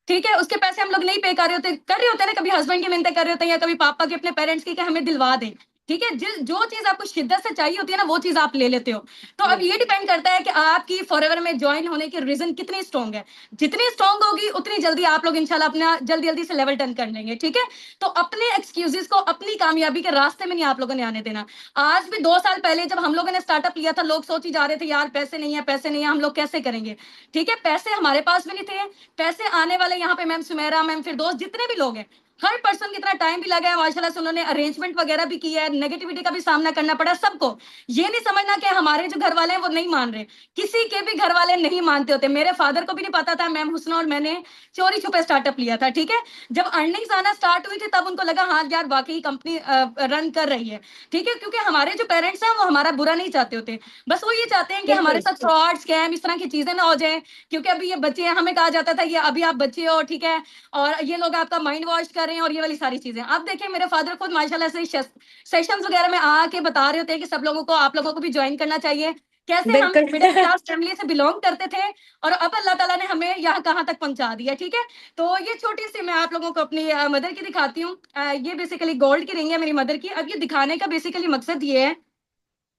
ठीक है, उसके पैसे हम लोग नहीं पे कर रहे होते, कर रहे होते हैं ना, कभी हस्बैंड की मिन्नतें कर रहे होते हैं या कभी पापा की अपने पेरेंट्स की कि हमें दिलवा दें, ठीक है? जिस जो चीज आपको शिद्दत से चाहिए होती है ना वो चीज आप ले लेते हो। तो अब ये डिपेंड करता है कि आपकी फॉरएवर में ज्वाइन होने की रीजन कितनी स्ट्रांग है। जितनी स्ट्रांग होगी उतनी जल्दी आप लोग इंशाल्लाह अपना जल्दी जल्दी से लेवल टर्न कर लेंगे, ठीक है? तो अपने एक्सक्यूजेस को अपनी कामयाबी के रास्ते में नहीं आप लोगों ने आने देना। आज भी 2 साल पहले जब हम लोगों ने स्टार्टअप लिया था, लोग सोच ही जा रहे थे यार पैसे नहीं है, पैसे नहीं है, हम लोग कैसे करेंगे? ठीक है, पैसे हमारे पास भी नहीं थे। पैसे आने वाले यहाँ पे मैम सुमेरा, मैम फिरदौस, जितने भी लोग हैं, हर पर्सन की तरह टाइम भी लगा है माशाल्लाह से, उन्होंने अरेंजमेंट वगैरह भी किया है, नेगेटिविटी का भी सामना करना पड़ा सबको। ये नहीं समझना कि हमारे जो घर वाले हैं वो नहीं मान रहे, किसी के भी घर वाले नहीं मानते होते। मेरे फादर को भी नहीं पता था, मैम हुस्ना और मैंने चोरी छुपे स्टार्टअप लिया था, ठीक है? जब अर्निंग्स आना स्टार्ट हुई थी तब उनको लगा हाँ यार वाकई कंपनी रन कर रही है, ठीक है? क्योंकि हमारे जो पेरेंट्स हैं वो हमारा बुरा नहीं चाहते होते, बस वो ये चाहते हैं कि हमारे बिल्कुल। साथ फ्रॉड स्कैम इस तरह की चीजें ना हो जाए। क्योंकि अभी ये बच्चे हैं, हमें कहा जाता था ये अभी आप बच्चे हो, ठीक है, और ये लोग आपका माइंड वॉश कर रहे हैं और ये वाली सारी चीजें। अब देखिए, मेरे फादर खुद माशाल्लाह से सेशंस वगैरह में आके बता रहे होते हैं कि सब लोगों को, आप लोगों को भी ज्वाइन करना चाहिए। कैसे हम बिल्कुल। मिडिल क्लास फैमिली से बिलोंग करते थे और अब अल्लाह ताला ने हमें यहाँ कहाँ तक पहुंचा दिया, ठीक है? तो ये छोटी सी मैं आप लोगों को अपनी मदर की दिखाती हूँ। ये बेसिकली गोल्ड की रिंग है मेरी मदर की। अब ये दिखाने का बेसिकली मकसद ये है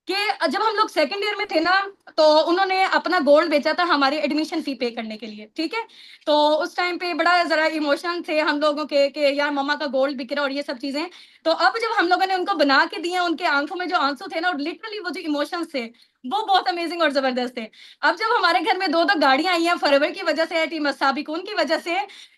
कि जब हम लोग सेकंड ईयर में थे ना, तो उन्होंने अपना गोल्ड बेचा था हमारी एडमिशन फी पे करने के लिए, ठीक है? तो उस टाइम पे बड़ा जरा इमोशन थे हम लोगों के कि यार मम्मा का गोल्ड बिक रहा और ये सब चीजें। तो अब जब हम लोगों ने उनको बना के दिए, उनके आंखों में जो आंसू थे ना, और लिटरली वो जो इमोशंस थे वो बहुत अमेजिंग और जबरदस्त थे। अब जब हमारे घर में दो दो गाड़ियां आई हैं फॉरएवर की वजह से, टीम साबिकून की वजह से,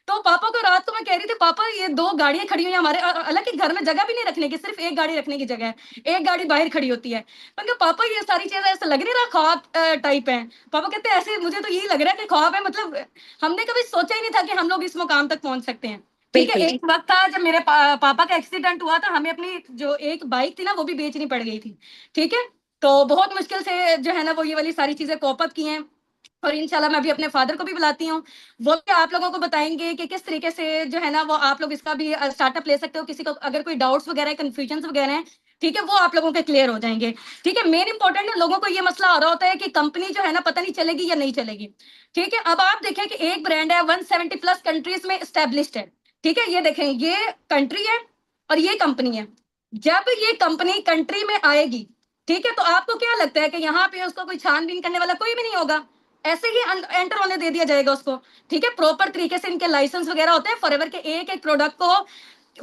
तो पापा को रात को मैं कह रही थी पापा ये दो गाड़ियां खड़ी हुई हैं हमारे, हालांकि घर में जगह भी नहीं रखने की, सिर्फ एक गाड़ी रखने की जगह है, एक गाड़ी बाहर खड़ी होती है। मैंने कहा पापा ये सारी चीजें ऐसा लग नहीं रहा ख्वाब टाइप है? पापा कहते हैं ऐसे मुझे तो यही लग रहा है कि ख्वाब है, मतलब हमने कभी सोचा ही नहीं था कि हम लोग इस मुकाम तक पहुंच सकते हैं, ठीक है? बिल्कुल। एक वक्त था जब मेरे पापा का एक्सीडेंट हुआ था, हमें अपनी जो एक बाइक थी ना वो भी बेचनी पड़ गई थी, ठीक है? तो बहुत मुश्किल से जो है ना वो ये वाली सारी चीजें कोप अप की हैं। और इंशाल्लाह मैं अभी अपने फादर को भी बुलाती हूँ, वो भी आप लोगों को बताएंगे कि किस तरीके से जो है ना वो आप लोग इसका भी स्टार्टअप ले सकते हो। किसी को अगर कोई डाउट्स वगैरह कंफ्यूजन वगैरह है, ठीक है, वो आप लोगों के क्लियर हो जाएंगे, ठीक है? मेन इंपॉर्टेंट है, लोगों को ये मसला आ रहा होता है कि कंपनी जो है ना पता नहीं चलेगी या नहीं चलेगी, ठीक है? अब आप देखें कि एक ब्रांड है 170 प्लस कंट्रीज में स्टेब्लिश्ड है, ठीक है? ये देखें, ये कंट्री है और ये कंपनी है। जब ये कंपनी कंट्री में आएगी, ठीक है, तो आपको क्या लगता है कि यहाँ पे उसको कोई छानबीन करने वाला कोई भी नहीं होगा, ऐसे ही एंटर होने दे दिया जाएगा उसको, ठीक है? प्रॉपर तरीके से इनके लाइसेंस वगैरह होते हैं। फॉरएवर के एक एक प्रोडक्ट को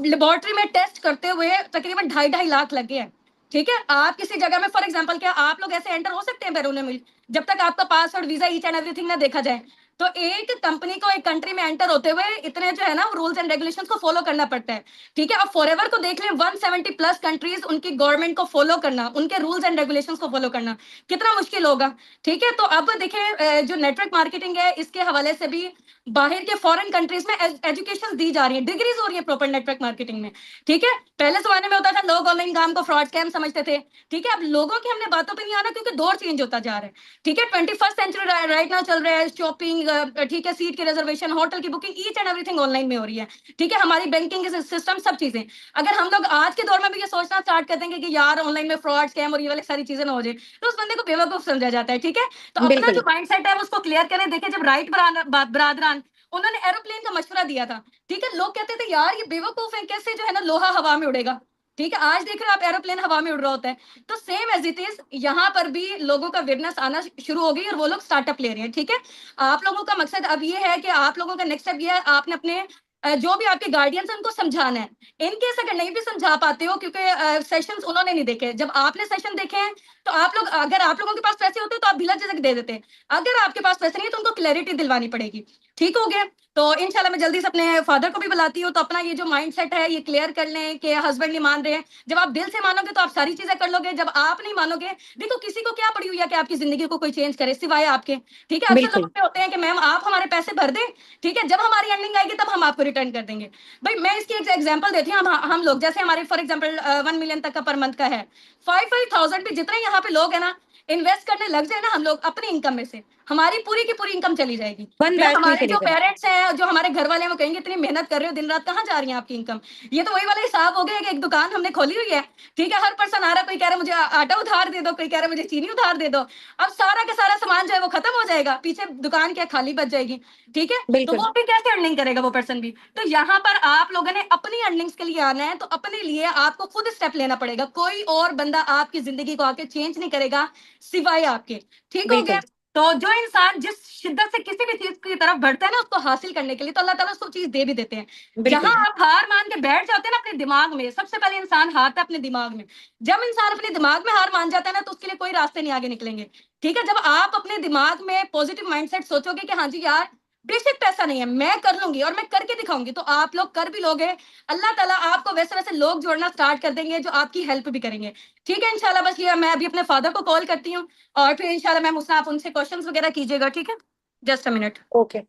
लेबोरेटरी में टेस्ट करते हुए तकरीबन 2.5 लाख लगे हैं, ठीक है? आप किसी जगह में फॉर एग्जांपल, क्या आप लोग ऐसे एंटर हो सकते हैं बैरून मुल्क जब तक आपका password visa each and everything ना देखा जाए? तो एक कंपनी को एक कंट्री में एंटर होते हुए इतने जो है ना रूल्स एंड रेगुलेशंस को फॉलो करना पड़ता है, ठीक है? अब फॉरएवर को देख लें, 170 प्लस कंट्रीज, उनकी गवर्नमेंट को फॉलो करना, उनके रूल्स एंड रेगुलेशंस को फॉलो करना कितना मुश्किल होगा, ठीक है? तो अब देखिए, जो नेटवर्क मार्केटिंग है इसके हवाले से भी बाहर के फॉरेन कंट्रीज में एजुकेशन दी जा रही है, डिग्रीज हो रही है प्रॉपर नेटवर्क मार्केटिंग में, ठीक है? पहले जमाने में होता था लोग ऑनलाइन काम को फ्रॉड स्कैम समझते थे, ठीक है? अब लोगों की हमने बातों पे नहीं आना क्योंकि दौर चेंज होता जा रहा है, ठीक है? 21st सेंचुरी राइट नाउ चल रहा है, शॉपिंग, ठीक है, सीट की रिजर्वेशन, होटल की booking, each and everything online में हो रही है, ठीक है? हमारी बैंकिंग सिस्टम, सब चीजें। अगर हम लोग आज के दौर में भी ये सोचना स्टार्ट कर देंगे कि यार ऑनलाइन में फ्रॉड स्कैम और ये वाली सारी चीजें ना हो जाए, तो उस बंदे को बेवकूफ समझा जाता है, ठीक है? तो अपना जो बिल्कुल। माइंडसेट है उसको क्लियर करें। देखिए, जब राइट बरादरान उन्होंने एरोप्लेन का मशवरा दिया था, ठीक है, लोग कहते थे यार ये बेवकूफ है, कैसे जो है ना लोहा हवा में उड़ेगा, ठीक है, आज देख रहे हो आप एरोप्लेन हवा में उड़ रहा होता है, तो सेम एज इट इज यहाँ पर भी लोगों का अवेयरनेस आना शुरू हो गई और वो लोग स्टार्टअप ले रहे हैं। ठीक है, आप लोगों का मकसद अब ये है कि आप लोगों का नेक्स्ट स्टेप ये है, आपने अपने जो भी आपके गार्डियंस हैं उनको समझाना है। इनकेस अगर नहीं भी समझा पाते हो, क्योंकि सेशंस उन्होंने नहीं देखे, जब आपने सेशन देखे हैं तो आप लोग, अगर आप लोगों के पास पैसे होते तो आप बिला झिझक दे देते, अगर आपके पास पैसे नहीं है तो उनको क्लैरिटी दिलवानी पड़ेगी। ठीक हो गया, तो इंशाल्लाह मैं जल्दी से अपने फादर को भी बुलाती हूँ, तो अपना ये जो माइंडसेट है ये क्लियर कर लें कि हस्बैंड नहीं मान रहे हैं। जब आप दिल से मानोगे तो आप सारी चीजें कर लोगे, जब आप नहीं मानोगे, देखो किसी को क्या पड़ी हुई है कि आपकी जिंदगी को कोई चेंज करे सिवाय आपके। ठीक है, अक्सर लोग बिल्कुल। पे होते हैं कि मैम आप हमारे पैसे भर दें, ठीक है, जब हमारी अर्निंग आएगी तब हम आपको रिटर्न कर देंगे। भाई मैं इसकी एक एग्जांपल देती हूँ, हम लोग जैसे हमारे फॉर एग्जांपल 1 मिलियन तक का पर मंथ का है, 5,000 भी जितने यहाँ पे लोग है ना इन्वेस्ट करने लग जाए ना, हम लोग अपनी इनकम में से, हमारी पूरी की पूरी इनकम चली जाएगी। वन फिर बैच में ही हमारे जो चलेगा। पेरेंट्स हैं, जो हमारे घर वाले हैं, वो कहेंगे इतनी मेहनत कर रहे हो दिन रात, कहाँ जा रही है आपकी इनकम। ये तो वही वाला हिसाब हो गया कि एक दुकान हमने खोली हुई है, ठीक है, हर पर्सन आ रहा है, कोई कह रहा है मुझे आटा उधार दे दो, कोई कह रहा है मुझे चीनी उधार दे दो। अब सारा का सारा सामान जो है वो खत्म हो जाएगा, पीछे दुकान क्या खाली बच जाएगी। ठीक है, तो बिल्कुल। वो भी कैसे अर्निंग करेगा वो पर्सन भी। तो यहाँ पर आप लोगों ने अपनी अर्निंग्स के लिए आना है, तो अपने लिए आपको खुद स्टेप लेना पड़ेगा, कोई और बंदा आपकी जिंदगी को आके चेंज नहीं करेगा सिवाय आपके। ठीक हो गया, बिल्कुल। तो जो इंसान जिस शिद्दत से किसी भी चीज की तरफ बढ़ता है ना, उसको हासिल करने के लिए तो अल्लाह ताला उसको चीज दे भी देते हैं। जहां बिल्कुल। आप हार मान के बैठ जाते हैं ना अपने दिमाग में, सबसे पहले इंसान हारता है अपने दिमाग में। जब इंसान अपने दिमाग में हार मान जाता है ना, तो उसके लिए कोई रास्ते नहीं आगे निकलेंगे। ठीक है, जब आप अपने दिमाग में पॉजिटिव माइंडसेट सोचोगे कि हाँ जी यार, बेशक पैसा नहीं है, मैं कर लूंगी और मैं करके दिखाऊंगी, तो आप लोग कर भी लोगे। अल्लाह ताला आपको वैसे वैसे लोग जोड़ना स्टार्ट कर देंगे जो आपकी हेल्प भी करेंगे। ठीक है, इंशाल्लाह बस ये मैं अभी अपने फादर को कॉल करती हूँ, और फिर इंशाल्लाह मैम उससे आप उनसे क्वेश्चंस वगैरह कीजिएगा। ठीक है, जस्ट अ मिनट। ओके।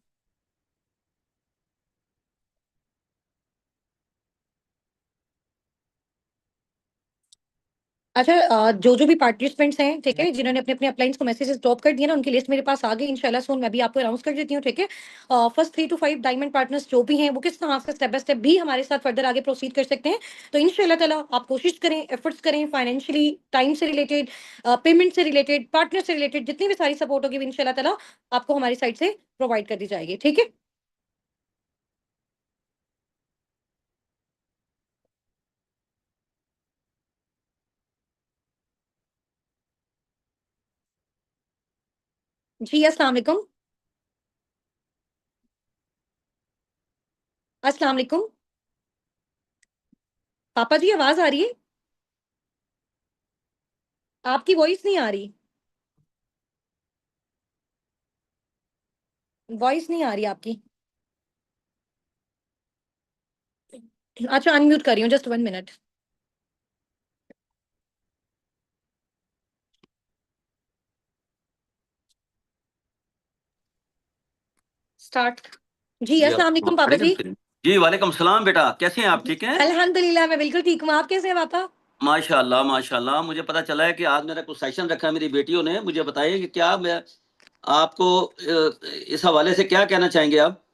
अच्छा, जो भी पार्टिसिपेंट्स हैं, ठीक है, जिन्होंने अपने अपने अपलाइंस को मैसेजेस ड्रॉप कर दिए ना, उनकी लिस्ट मेरे पास आ गई इंशाल्लाह सून, मैं भी आपको अनाउंस कर देती हूँ। ठीक है, फर्स्ट 3 to 5 डायमंड पार्टनर्स जो भी हैं वो किस तरह से स्टेप बाय स्टेप भी हमारे साथ फर्दर आगे प्रोसीड कर सकते हैं। तो इंशाल्लाह ताला आप कोशिश करें, एफर्ट्स करें, फाइनेंशियली, टाइम से रिलेटेड, पेमेंट से रिलेटेड, पार्टनर से रिलेटेड जितनी भी सारी सपोर्ट होगी इंशाल्लाह ताला आपको हमारी साइड से प्रोवाइड कर दी जाएगी। ठीक है। जी, अस्सलाम वालेकुम। अस्सलाम वालेकुम। पापा जी, आवाज आ रही है? आपकी वॉइस नहीं आ रही। वॉइस नहीं आ रही आपकी। अच्छा, अनम्यूट कर रही हूँ, जस्ट 1 मिनट। स्टार्ट। जी, जी अस्सलाम वालेकुम पापा जी। जी वालेकुम सलाम बेटा, कैसे हैं आप? ठीक हैं? अल्हम्दुलिल्लाह मैं बिल्कुल ठीक हूँ, आप कैसे हैं पापा? माशाल्लाह माशाल्लाह। मुझे पता चला है कि आज मेरा कुछ सेशन रखा है मेरी बेटियों ने। मुझे बताइए कि क्या मैं आपको इस हवाले से क्या कहना चाहेंगे आप?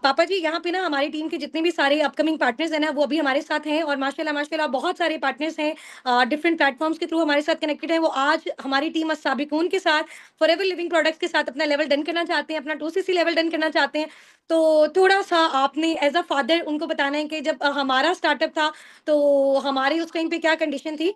पापा जी, यहाँ पे ना हमारी टीम के जितने भी सारे अपकमिंग पार्टनर्स हैं ना, वो अभी हमारे साथ हैं, और माशाल्लाह माशाल्लाह बहुत सारे पार्टनर्स हैं डिफरेंट प्लेटफॉर्म्स के थ्रू हमारे साथ कनेक्टेड हैं। वो आज हमारी टीम साबिकून के साथ, फॉरएवर लिविंग प्रोडक्ट्स के साथ अपना लेवल डन करना चाहते हैं, अपना 2cc लेवल डन करना चाहते हैं। तो थोड़ा सा आपने एज अ फादर उनको बताना है कि जब हमारा स्टार्टअप था तो हमारी उस टाइम पे क्या कंडीशन थी,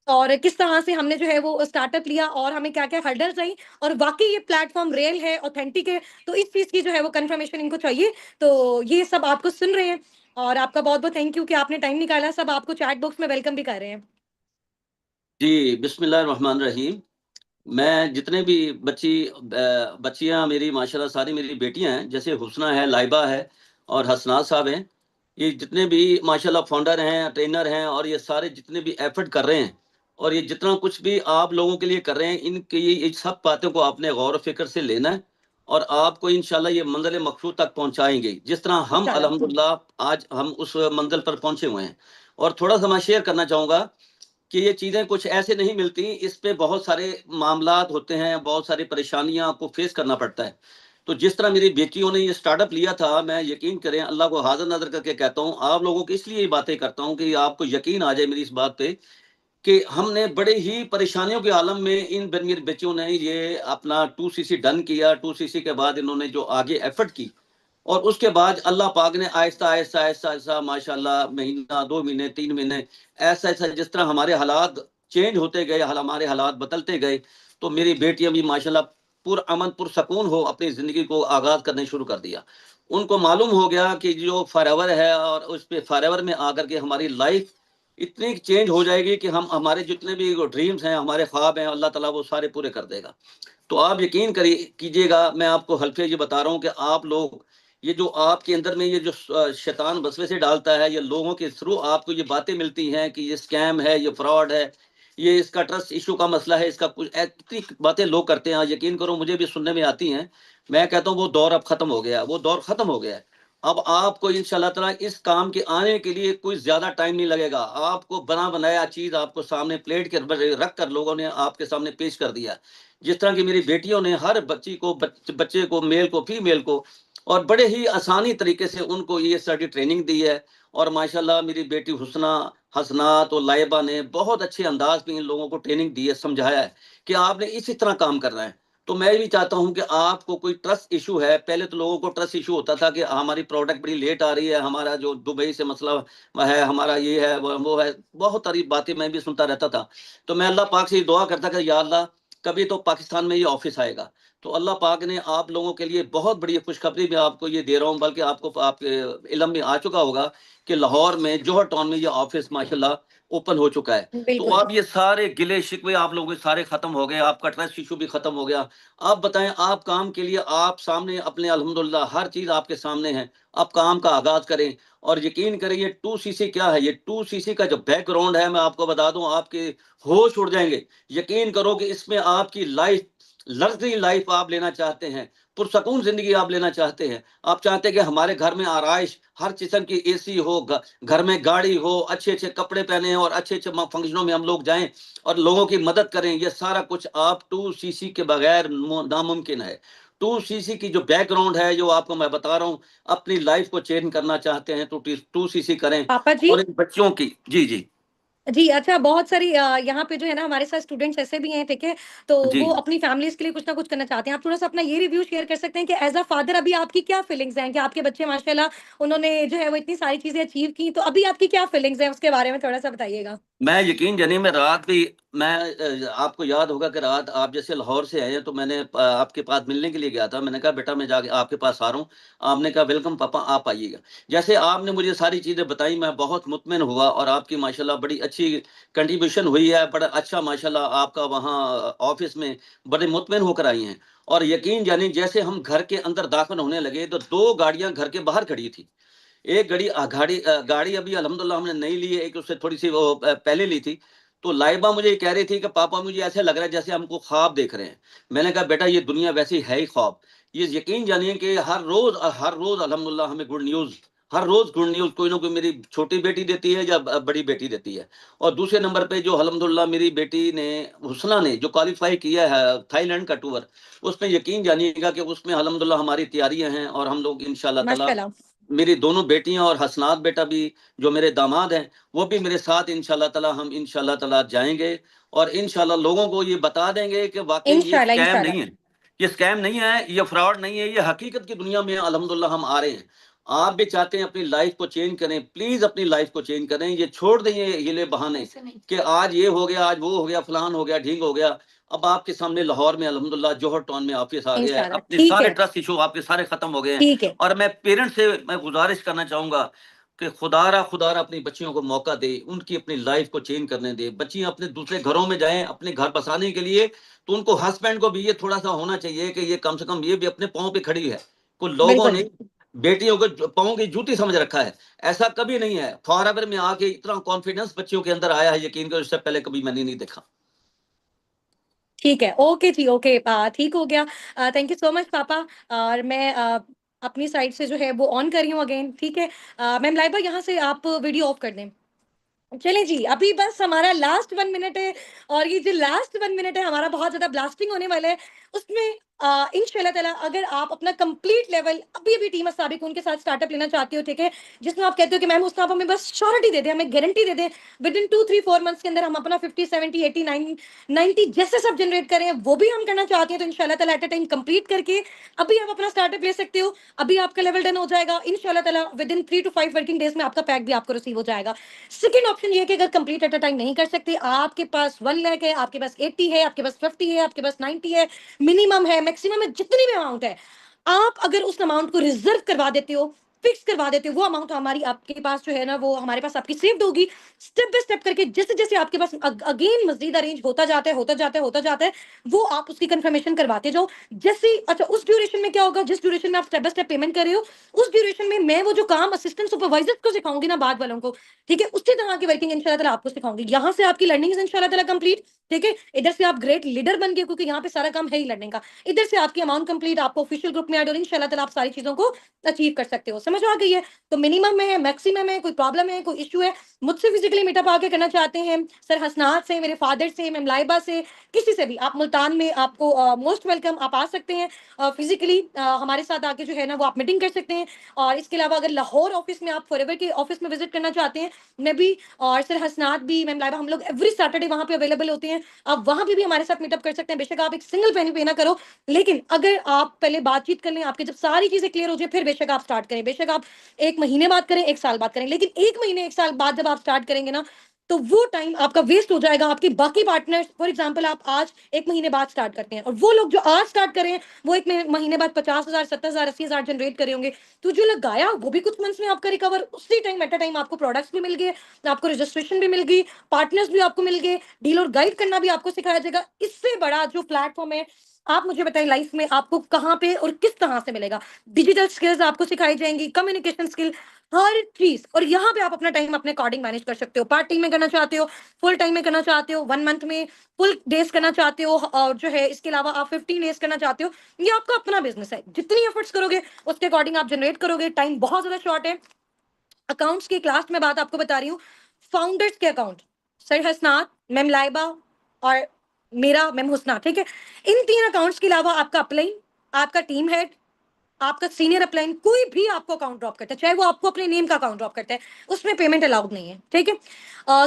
और किस तरह से हमने जो है वो स्टार्टअप लिया, और हमें क्या-क्या हर्डल्स रही, और वाक़ई ये प्लेटफ़ॉर्म रियल है, ऑथेंटिक है। तो इस चीज़ की जो है वो कन्फर्मेशन इनको चाहिए। तो ये सब आपको सुन रहे हैं, और आपका बहुत-बहुत थैंक यू कि आपने टाइम निकाला। सब आपको चैट बॉक्स में वेलकम भी कर रहे हैं। जी, बिस्मिल्लाहिर्रहमानिर्रहीम। मैं जितने भी बच्चियाँ मेरी माशाल्लाह सारी मेरी बेटियाँ हैं, जैसे हुस्ना है, लाइबा है और हसनात साहब हैं। ये जितने भी माशाल्लाह फाउंडर हैं, ट्रेनर हैं, और ये सारे जितने भी एफर्ट कर रहे हैं, और ये जितना कुछ भी आप लोगों के लिए कर रहे हैं, इनकी ये सब बातों को आपने गौर व फ़िक्र से लेना है, और आपको इंशाल्लाह ये मंज़िल मक़सूद तक पहुँचाएँगे। जिस तरह हम इंशाल्लाह। अल्हम्दुलिल्लाह आज हम उस मंज़िल पर पहुँचे हुए हैं। और थोड़ा-सा मैं शेयर करना चाहूँगा कि ये चीज़ें कुछ ऐसे नहीं मिलती, इस पे बहुत सारे मामलात होते हैं, बहुत सारी परेशानियाँ आपको फेस करना पड़ता है। तो जिस तरह मेरी बेटियों ने ये स्टार्टअप लिया था, मैं यकीन करें अल्लाह को हाज़िर नाज़िर करके कहता हूँ, आप लोगों को इसलिए ये बातें करता हूँ कि आपको यकीन आ जाए मेरी इस बात पे कि हमने बड़े ही परेशानियों के आलम में मेरी बच्चियों ने ये अपना 2cc डन किया। 2cc के बाद इन्होंने जो आगे एफर्ट की, और उसके बाद अल्लाह पाक ने आहिस्ता आहिस्ता आहिस्ता आहिस्ता माशाल्लाह महीना 2 महीने 3 महीने ऐसा ऐसा जिस तरह हमारे हालात चेंज होते गए, हमारे हालात बदलते गए, तो मेरी बेटियां भी माशाल्लाह पुरअमन पुरसकून हो अपनी ज़िंदगी को आगाज़ करने शुरू कर दिया। उनको मालूम हो गया कि जो फॉरएवर है और उस पे फॉरएवर में आकर के हमारी लाइफ इतनी चेंज हो जाएगी कि हम हमारे जितने भी ड्रीम्स हैं, हमारे ख्वाब हैं, अल्लाह ताला वो सारे पूरे कर देगा। तो आप यकीन करिए कीजिएगा, मैं आपको हल्फे ये बता रहा हूँ कि आप लोग ये जो आपके अंदर में ये जो शैतान वसवसे डालता है, ये लोगों के थ्रू आपको ये बातें मिलती हैं कि ये स्कैम है, ये फ्रॉड है, ये इसका ट्रस्ट इशू का मसला है, इसका कुछ इतनी बातें लोग करते हैं, यकीन करो मुझे भी सुनने में आती हैं। मैं कहता हूँ वो दौर अब खत्म हो गया, वो दौर खत्म हो गया है। अब आपको इंशाल्लाह ताला इस काम के आने के लिए कोई ज्यादा टाइम नहीं लगेगा। आपको बना बनाया चीज आपको सामने प्लेट के रख कर लोगों ने आपके सामने पेश कर दिया। जिस तरह की मेरी बेटियों ने हर बच्ची को बच्चे को, मेल को, फीमेल को, और बड़े ही आसानी तरीके से उनको ये सारी ट्रेनिंग दी है। और माशाल्लाह मेरी बेटी हुस्ना, हसनात और लाइबा ने बहुत अच्छे अंदाज में इन लोगों को ट्रेनिंग दी है, समझाया है कि आपने इसी तरह काम करना है। तो मैं भी चाहता हूं कि आपको कोई ट्रस्ट इशू है, पहले तो लोगों को ट्रस्ट इशू होता था कि हमारी प्रोडक्ट बड़ी लेट आ रही है, हमारा जो दुबई से मसला है, हमारा ये है वो है, बहुत सारी बातें मैं भी सुनता रहता था। तो मैं अल्लाह पाक से दुआ करता कि या अल्लाह कभी तो पाकिस्तान में ये ऑफिस आएगा। तो अल्लाह पाक ने आप लोगों के लिए बहुत बड़ी खुशखबरी मैं आपको ये दे रहा हूँ, बल्कि आपको आपके इल्म में आ चुका होगा कि लाहौर में जौहर टाउन में ये ऑफिस माशाल्लाह ओपन हो चुका है। तो बिल्कुल। अब ये सारे गिले शिकवे आप लोगों के सारे खत्म हो गए, आपका ट्रस्ट इशू भी खत्म हो गया। आप बताएं, आप काम के लिए आप सामने अपने अल्हम्दुलिल्लाह हर चीज आपके सामने है। आप काम का आगाज करें और यकीन करें ये 2cc क्या है, ये 2cc का जो बैकग्राउंड है मैं आपको बता दूं, आपके होश उड़ जाएंगे। यकीन करो कि इसमें आपकी लाइफ, लग्जरी लाइफ आप लेना चाहते हैं, पुरसकून जिंदगी आप लेना चाहते हैं, आप चाहते हैं कि हमारे घर में आराइश हर किस्म की एसी हो, घर में गाड़ी हो, अच्छे अच्छे कपड़े पहने और अच्छे अच्छे फंक्शनों में हम लोग जाएं और लोगों की मदद करें, ये सारा कुछ आप 2cc के बगैर नामुमकिन है। 2cc की जो बैकग्राउंड है, जो आपको मैं बता रहा हूं, अपनी लाइफ को चेंज करना चाहते हैं तो 2cc करें। पापा जी। और इन बच्चों की जी जी जी, अच्छा, बहुत सारी यहाँ पे जो है ना हमारे साथ स्टूडेंट्स ऐसे भी हैं, ठीक है? तो जी वो अपनी फैमिलीज़ के लिए कुछ ना कुछ करना चाहते हैं। आप थोड़ा-सा अपना ये रिव्यू शेयर कर सकते हैं कि एज़ अ फादर अभी आपकी क्या फीलिंग्स हैं? कि आपके बच्चे माशाल्लाह उन्होंने जो है वो इतनी सारी चीज़ें अचीव की, तो अभी आपकी क्या फीलिंग्स हैं? उसके बारे में थोड़ा-सा बताइएगा। मैं यकीन जानिए, मैं रात भी मैं आपको याद होगा कि रात आप जैसे लाहौर से आए हैं तो मैंने आपके पास मिलने के लिए गया था। मैंने कहा बेटा मैं जाके आपके पास आ रहा हूँ। आपने कहा वेलकम पापा, आप आइएगा। जैसे आपने मुझे सारी चीज़ें बताई मैं बहुत मुतमिन हुआ और आपकी माशाल्लाह बड़ी अच्छी कंट्रीब्यूशन हुई है, बड़ा अच्छा माशाल्लाह आपका वहाँ ऑफिस में बड़े मुतमिन होकर आई हैं। और यकीन जानिए जैसे हम घर के अंदर दाखिल होने लगे तो 2 गाड़ियाँ घर के बाहर खड़ी थी। एक गाड़ी अभी अल्हम्दुलिल्लाह हमने नई ली है, एक उससे थोड़ी-सी वो पहले ली थी। तो लाइबा मुझे ये कह रही थी कि पापा मुझे ऐसे लग रहा है जैसे हमको ख्वाब देख रहे हैं। मैंने कहा बेटा ये दुनिया वैसी है ही ख्वाब। ये यकीन जानिए कि हर रोज़ अल्हम्दुलिल्लाह हमें गुड न्यूज़, हर रोज़ गुड न्यूज़ कोई ना कोई मेरी छोटी बेटी देती है या बड़ी बेटी देती है। और दूसरे नंबर पे जो अल्हम्दुलिल्लाह मेरी बेटी ने, हुस्ना ने जो क्वालीफाई किया है थाईलैंड का टूर, उसमें यकीन जानिएगा कि उसमें अल्हम्दुलिल्लाह हमारी तैयारियाँ हैं और हम लोग इंशाअल्लाह ताला, माशाल्लाह। मेरी दोनों बेटियां और हसनात बेटा भी जो मेरे दामाद हैं वो भी मेरे साथ इंशाल्लाह ताला, हम इंशाल्लाह ताला जाएंगे और इंशाल्लाह लोगों को ये बता देंगे कि वाकई ये इंशाल्लाह, स्कैम इंशाल्लाह। नहीं है, ये स्कैम नहीं है, ये फ्रॉड नहीं है, ये हकीकत की दुनिया में अल्हम्दुलिल्लाह हम आ रहे हैं। आप भी चाहते हैं अपनी लाइफ को चेंज करें, प्लीज अपनी लाइफ को चेंज करें। ये छोड़ दें ये हिले बहाने कि आज ये हो गया, आज वो हो गया, फलान हो गया, ढींग हो गया। अब आपके सामने लाहौर में अल्हम्दुलिल्लाह जौहर टाउन में ऑफिस आ गया है, इंशाल्लाह, अपने ठीक सारे है, ट्रस्ट इशू आपके सारे खत्म हो गए हैं। ठीक है। और मैं पेरेंट्स से मैं गुजारिश करना चाहूंगा कि खुदारा खुदारा अपनी बच्चियों को मौका दे, उनकी अपनी लाइफ को चेंज करने दे। बच्चियां अपने दूसरे घरों में जाएं अपने घर बसाने के लिए, तो उनको हस्बैंड को भी ये थोड़ा सा होना चाहिए कि ये कम से कम ये भी अपने पाँव पे खड़ी है। कुछ लोगों बिल्कुल। ने बेटियों को पाँव की जूती समझ रखा है। ऐसा कभी नहीं है। फॉरएवर में आके इतना कॉन्फिडेंस बच्चियों के अंदर आया है, यकीन करो इससे पहले कभी मैंने नहीं देखा। ठीक है, ओके जी, ओके, ठीक हो गया। थैंक यू सो मच पापा। और मैं अपनी साइड से जो है वो ऑन कर रही हूँ अगेन, ठीक है? मैम लाइबा यहाँ से आप वीडियो ऑफ कर दें। चलें जी, अभी बस हमारा लास्ट 1 मिनट है और ये जो लास्ट 1 मिनट है हमारा बहुत ज़्यादा ब्लास्टिंग होने वाला है। उसमें इंशाल्लाह ताला अगर आप अपना कंप्लीट लेवल अभी टीम असाबिक उनके साथ स्टार्टअप लेना चाहते हो, ठीक है, जिसमें आप कहते हो कि मैम उस आप हमें बस श्योरिटी दे दें, हमें गारंटी दे दें, विद इन 2-3-4 मंथ्स के अंदर हम अपना 50 70 80 90 जैसे सब जनरेट करें, वो भी हम करना चाहते हैं, तो इंशाल्लाह ताला एट अ टाइम कंप्लीट करके अभी आप अपना स्टार्टअप ले सकते हो। अभी आपका लेवल डन हो जाएगा इंशाल्लाह ताला, with in 3 to 5 working days में आपका पैक भी आपको रिसीव हो जाएगा। सेकंड ऑप्शन ये है कि अगर कंप्लीट एट अ टाइम नहीं कर सकते, आपके पास 1 लाख है, आपके पास 80 है, आपके पास 50 है, आपके पास 90 है, मिनिमम है, मैक्सिमम है, जितनी भी अमाउंट है, आप अगर उस अमाउंट को रिजर्व करवा देते हो, फिक्स करवा देते हो, वो अमाउंट हमारी आपके पास जो है ना, वो हमारे पास आपकी सेव्ड होगी। स्टेप बाय स्टेप करके जैसे जैसे आपके पास अगेन मजीद अरेंज होता जाता है, होता जाता है, होता जाता है, वो आप उसकी कंफर्मेशन करवाते जाओ। जैसे अच्छा, उस ड्यूरेशन में क्या होगा, जिस ड्यूरेशन में आप स्टेप बाय स्टेप पेमेंट कर रहे हो, उस ड्यूरेशन में मैं वो जो काम असिस्टेंट सुपरवाइजर को सिखाऊंगी ना, बाद वालों को, ठीक है, उसी तरह की वर्किंग इंशाल्लाह ताला आपको सिखाऊंगी। यहाँ से आपकी लर्निंग इंशाल्लाह ताला कंप्लीट, ठीक है, इधर से आप ग्रेट लीडर बन गए, क्योंकि यहाँ पे सारा काम है ही लर्निंग का। इधर से आपकी अमाउंट कंप्लीट, आपको ऑफिशियल ग्रुप में ऐड, और इंशाल्लाह ताला आप सारी चीजों को अचीव कर सकते हो। समझ आ गई है? तो मिनिमम में है, मैक्सिमम है, कोई प्रॉब्लम है, कोई इश्यू है, मुझसे फिजिकली मीटअप आके करना चाहते हैं, सर हसनात से, मेरे फादर से, मैम लाइबा से, किसी से भी, आप मुल्तान में आपको मोस्ट वेलकम, आप आ सकते हैं फिजिकली हमारे साथ आके जो है ना, वो आप मीटिंग कर सकते हैं। और इसके अलावा अगर लाहौर ऑफिस में आप फॉरएवर के ऑफिस में विजिट करना चाहते हैं, मैं भी और सर हसनात भी, मैम लाइबा, हम लोग एवरी सैटरडे वहां पे अवेलेबल होते हैं। आप वहां पे भी हमारे साथ मीटअप कर सकते हैं। बेशक आप एक सिंगल पेनी पे ना करो, लेकिन अगर आप पहले बातचीत कर लें, आपके जब सारी चीजें क्लियर हो जाए, फिर बेशक आप स्टार्ट करें। बेशक आप 1 महीने बाद करें, 1 साल बाद करें, लेकिन 1 महीने 1 साल बाद जब आप स्टार्ट करेंगे ना, तो वो टाइम आपका वेस्ट हो जाएगा। आपके बाकी पार्टनर्स, फॉर एग्जांपल आप आज 1 महीने बाद स्टार्ट करते हैं, और वो लोग जो आज स्टार्ट कर रहे हैं, वो 1 महीने बाद 50,000 70,000 80,000 जनरेट करे होंगे। तो जो लगाया वो भी कुछ मंथ्स में आपका रिकवर, उसी टाइम एट अ टाइम आपको प्रोडक्ट्स भी मिल गए, आपको रजिस्ट्रेशन भी मिल गई, पार्टनर्स भी आपको मिल गए, डील और गाइड करना भी आपको सिखाया जाएगा। इससे बड़ा जो प्लेटफॉर्म है, आप मुझे बताएं लाइफ में आपको कहाँ पे और किस तरह से मिलेगा। डिजिटल स्किल्स आपको सिखाई जाएंगी, कम्युनिकेशन स्किल, हर चीज। और यहाँ पे आप अपना टाइम अपने अकॉर्डिंग मैनेज कर सकते हो। पार्ट टाइम में करना चाहते हो, फुल टाइम में करना चाहते हो, 1 मंथ में फुल डेज करना चाहते हो, और जो है इसके अलावा आप 15 डेज करना चाहते हो, ये आपका अपना बिजनेस है। जितनी एफर्ट्स करोगे उसके अकॉर्डिंग आप जनरेट करोगे। टाइम बहुत ज्यादा शॉर्ट है। अकाउंट्स की क्लास में बात आपको बता रही हूँ, फाउंडर्स के अकाउंट, सर हसनात, मैम लाइबा और मेरा मैम हुस्ना, ठीक है, इन 3 अकाउंट्स के अलावा आपका अपलाइन, आपका टीम हेड, आपका सीनियर अपलाइन, कोई भी आपको अकाउंट ड्रॉप करता है, चाहे वो आपको अपने नेम का अकाउंट ड्रॉप करता है, उसमें पेमेंट अलाउड नहीं है, ठीक है।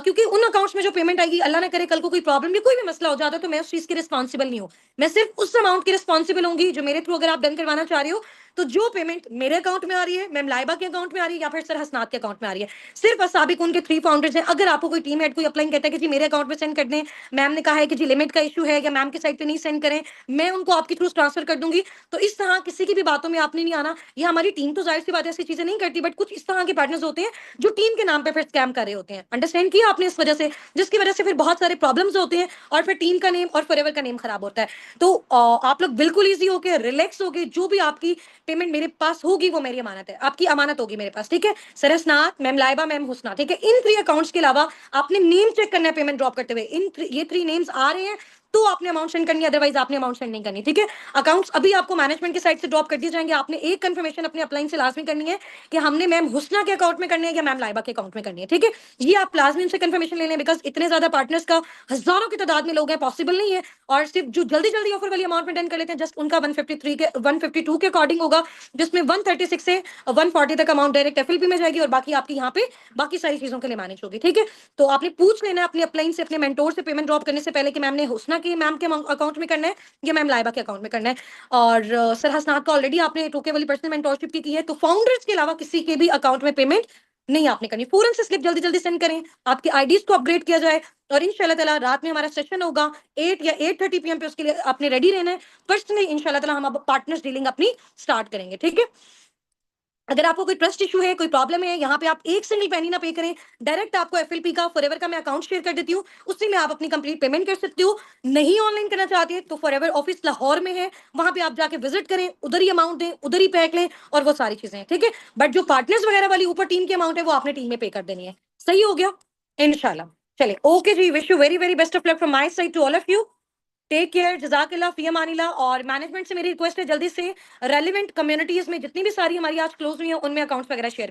क्योंकि उन अकाउंट्स में जो पेमेंट आएगी, अल्लाह ना करे कल को कोई प्रॉब्लम या कोई भी मसला हो जाता है, तो मैं उस चीज की रिस्पॉन्सिबल नहीं हूँ। मैं सिर्फ उस अमाउंट की रिस्पॉन्सिबल होंगी जो मेरे थ्रू अगर आप डन करवाना चाह रहे हो। तो जो पेमेंट मेरे अकाउंट में आ रही है, मैम लाइबा के अकाउंट में आ रही है, या फिर सर हसनात के अकाउंट में आ रही है, सिर्फ असाबिक उनके 3 फाउंडर्स हैं। अगर आपको कोई टीम हेड कोई अप्लाई कहता है कि जी मेरे अकाउंट में सेंड कर दें, मैम ने कहा है कि जी लिमिट का इशू है, या मैम के साइड पे नहीं सेंड करें, मैं उनको आपके थ्रू ट्रांसफर कर दूंगी। तो इस तरह किसी की भी बातों में आपने नहीं आना। ये हमारी टीम तो जाहिर सी बात है ऐसी चीजें नहीं करती, बट कुछ इस तरह के पार्टनर्स होते हैं जो टीम के नाम पे फिर स्कैम कर रहे होते हैं। अंडरस्टैंड किया आपने? इस वजह से, जिसकी वजह से फिर बहुत सारे प्रॉब्लम्स होते हैं, और फिर टीम का नेम और फॉरएवर का नेम खराब होता है। तो आप लोग बिल्कुल ईजी होके, रिलैक्स होके, जो भी आपकी पेमेंट मेरे पास होगी वो मेरी अमानत है, आपकी अमानत होगी मेरे पास, ठीक है। सरसनाथ, मैम लाइबा, मैम हुस्ना, ठीक है, इन 3 अकाउंट्स के अलावा आपने नेम चेक करना है पेमेंट ड्रॉप करते हुए। ये 3 नेम्स आ रहे हैं तो आपने अमाउंट सेंड करनी है, अदरवाइज आपने अमाउंट सेंड नहीं करनी, ठीक है। अकाउंट्स अभी आपको मैनेजमेंट की साइड से ड्रॉप कर दिए जाएंगे। आपने एक कंफर्मेशन अपने अपलाइन से लाजमी करनी है कि हमने मैम हुस्ना के अकाउंट में करनी है या मैम लाइबा के अकाउंट में करनी है, ठीक है। ये आप लाजमी उनसे कंफर्मेशन ले लें, बिकॉज इतने ज्यादा पार्टनर्स का हजारों की तादाद में लोग हैं, पॉसिबल नहीं है। और सिर्फ जो जल्दी जल्दी ऑफर वाली अमाउंट में डन कर लेते हैं, जस्ट उनका 153 के 152 के अकॉर्डिंग होगा, जिसमें 136 से 140 तक अमाउंट डायरेक्ट एफएलपी में जाएगी, और बाकी आपकी यहाँ पे बाकी सारी चीजों के लिए मैनेज होगी, ठीक है। तो आपने पूछ लेना अपने अपलाइन से, अपने मेंटोर से पेमेंट ड्रॉप करने से पहले कि मैम ने हुस्ना के मैम के अकाउंट में करना है या मैम लाइबा के अकाउंट में करना है। और सर हसनात का ऑलरेडी आपने टोके वाली पर्सनल मेंटोरशिप की है, तो फाउंडर्स के अलावा किसी के भी अकाउंट में पेमेंट नहीं आपने करनी। फौरन से स्लिप जल्दी जल्दी सेंड करें, आपकी आईडीज को अपग्रेड किया जाए, और इंशाल्लाह ताला रात में हमारा सेशन होगा 8 या 8:30 पीएम पे, उसके लिए आपने रेडी रहना है। पर्सनली इंशाल्लाह ताला हम अब पार्टनर्स डीलिंग अपनी स्टार्ट करेंगे, ठीक है। अगर आपको कोई ट्रस्ट इशू है, कोई प्रॉब्लम है, यहाँ पे आप एक सिंगल पेनी ना पे करें, डायरेक्ट आपको एफएलपी का फॉरएवर का मैं अकाउंट शेयर कर देती हूँ, उससे में आप अपनी कंप्लीट पेमेंट कर सकते हो। नहीं ऑनलाइन करना चाहते हैं तो फॉरएवर ऑफिस लाहौर में है, वहां पे आप जाके विजिट करें, उधर ही अमाउंट दें, उधर ही पैक लें, और वो सारी चीजें, ठीक है। बट जो पार्टनर्स वगैरह वाली ऊपर टीम की अमाउंट है, वो आपने टीम में पे कर देनी है। सही हो गया? इनशाला। चले, okay ji, wish you very very best of luck from my side to all of you. Take care, जजाकिल्लाह, फी अमानिल्लाह। और मैनेजमेंट से मेरी रिक्वेस्ट है, जल्दी से रेलिवेंट कम्युनिटीज में जितनी भी सारी हमारी आज क्लोज हुई है, उनमें अकाउंट्स वगैरह शेयर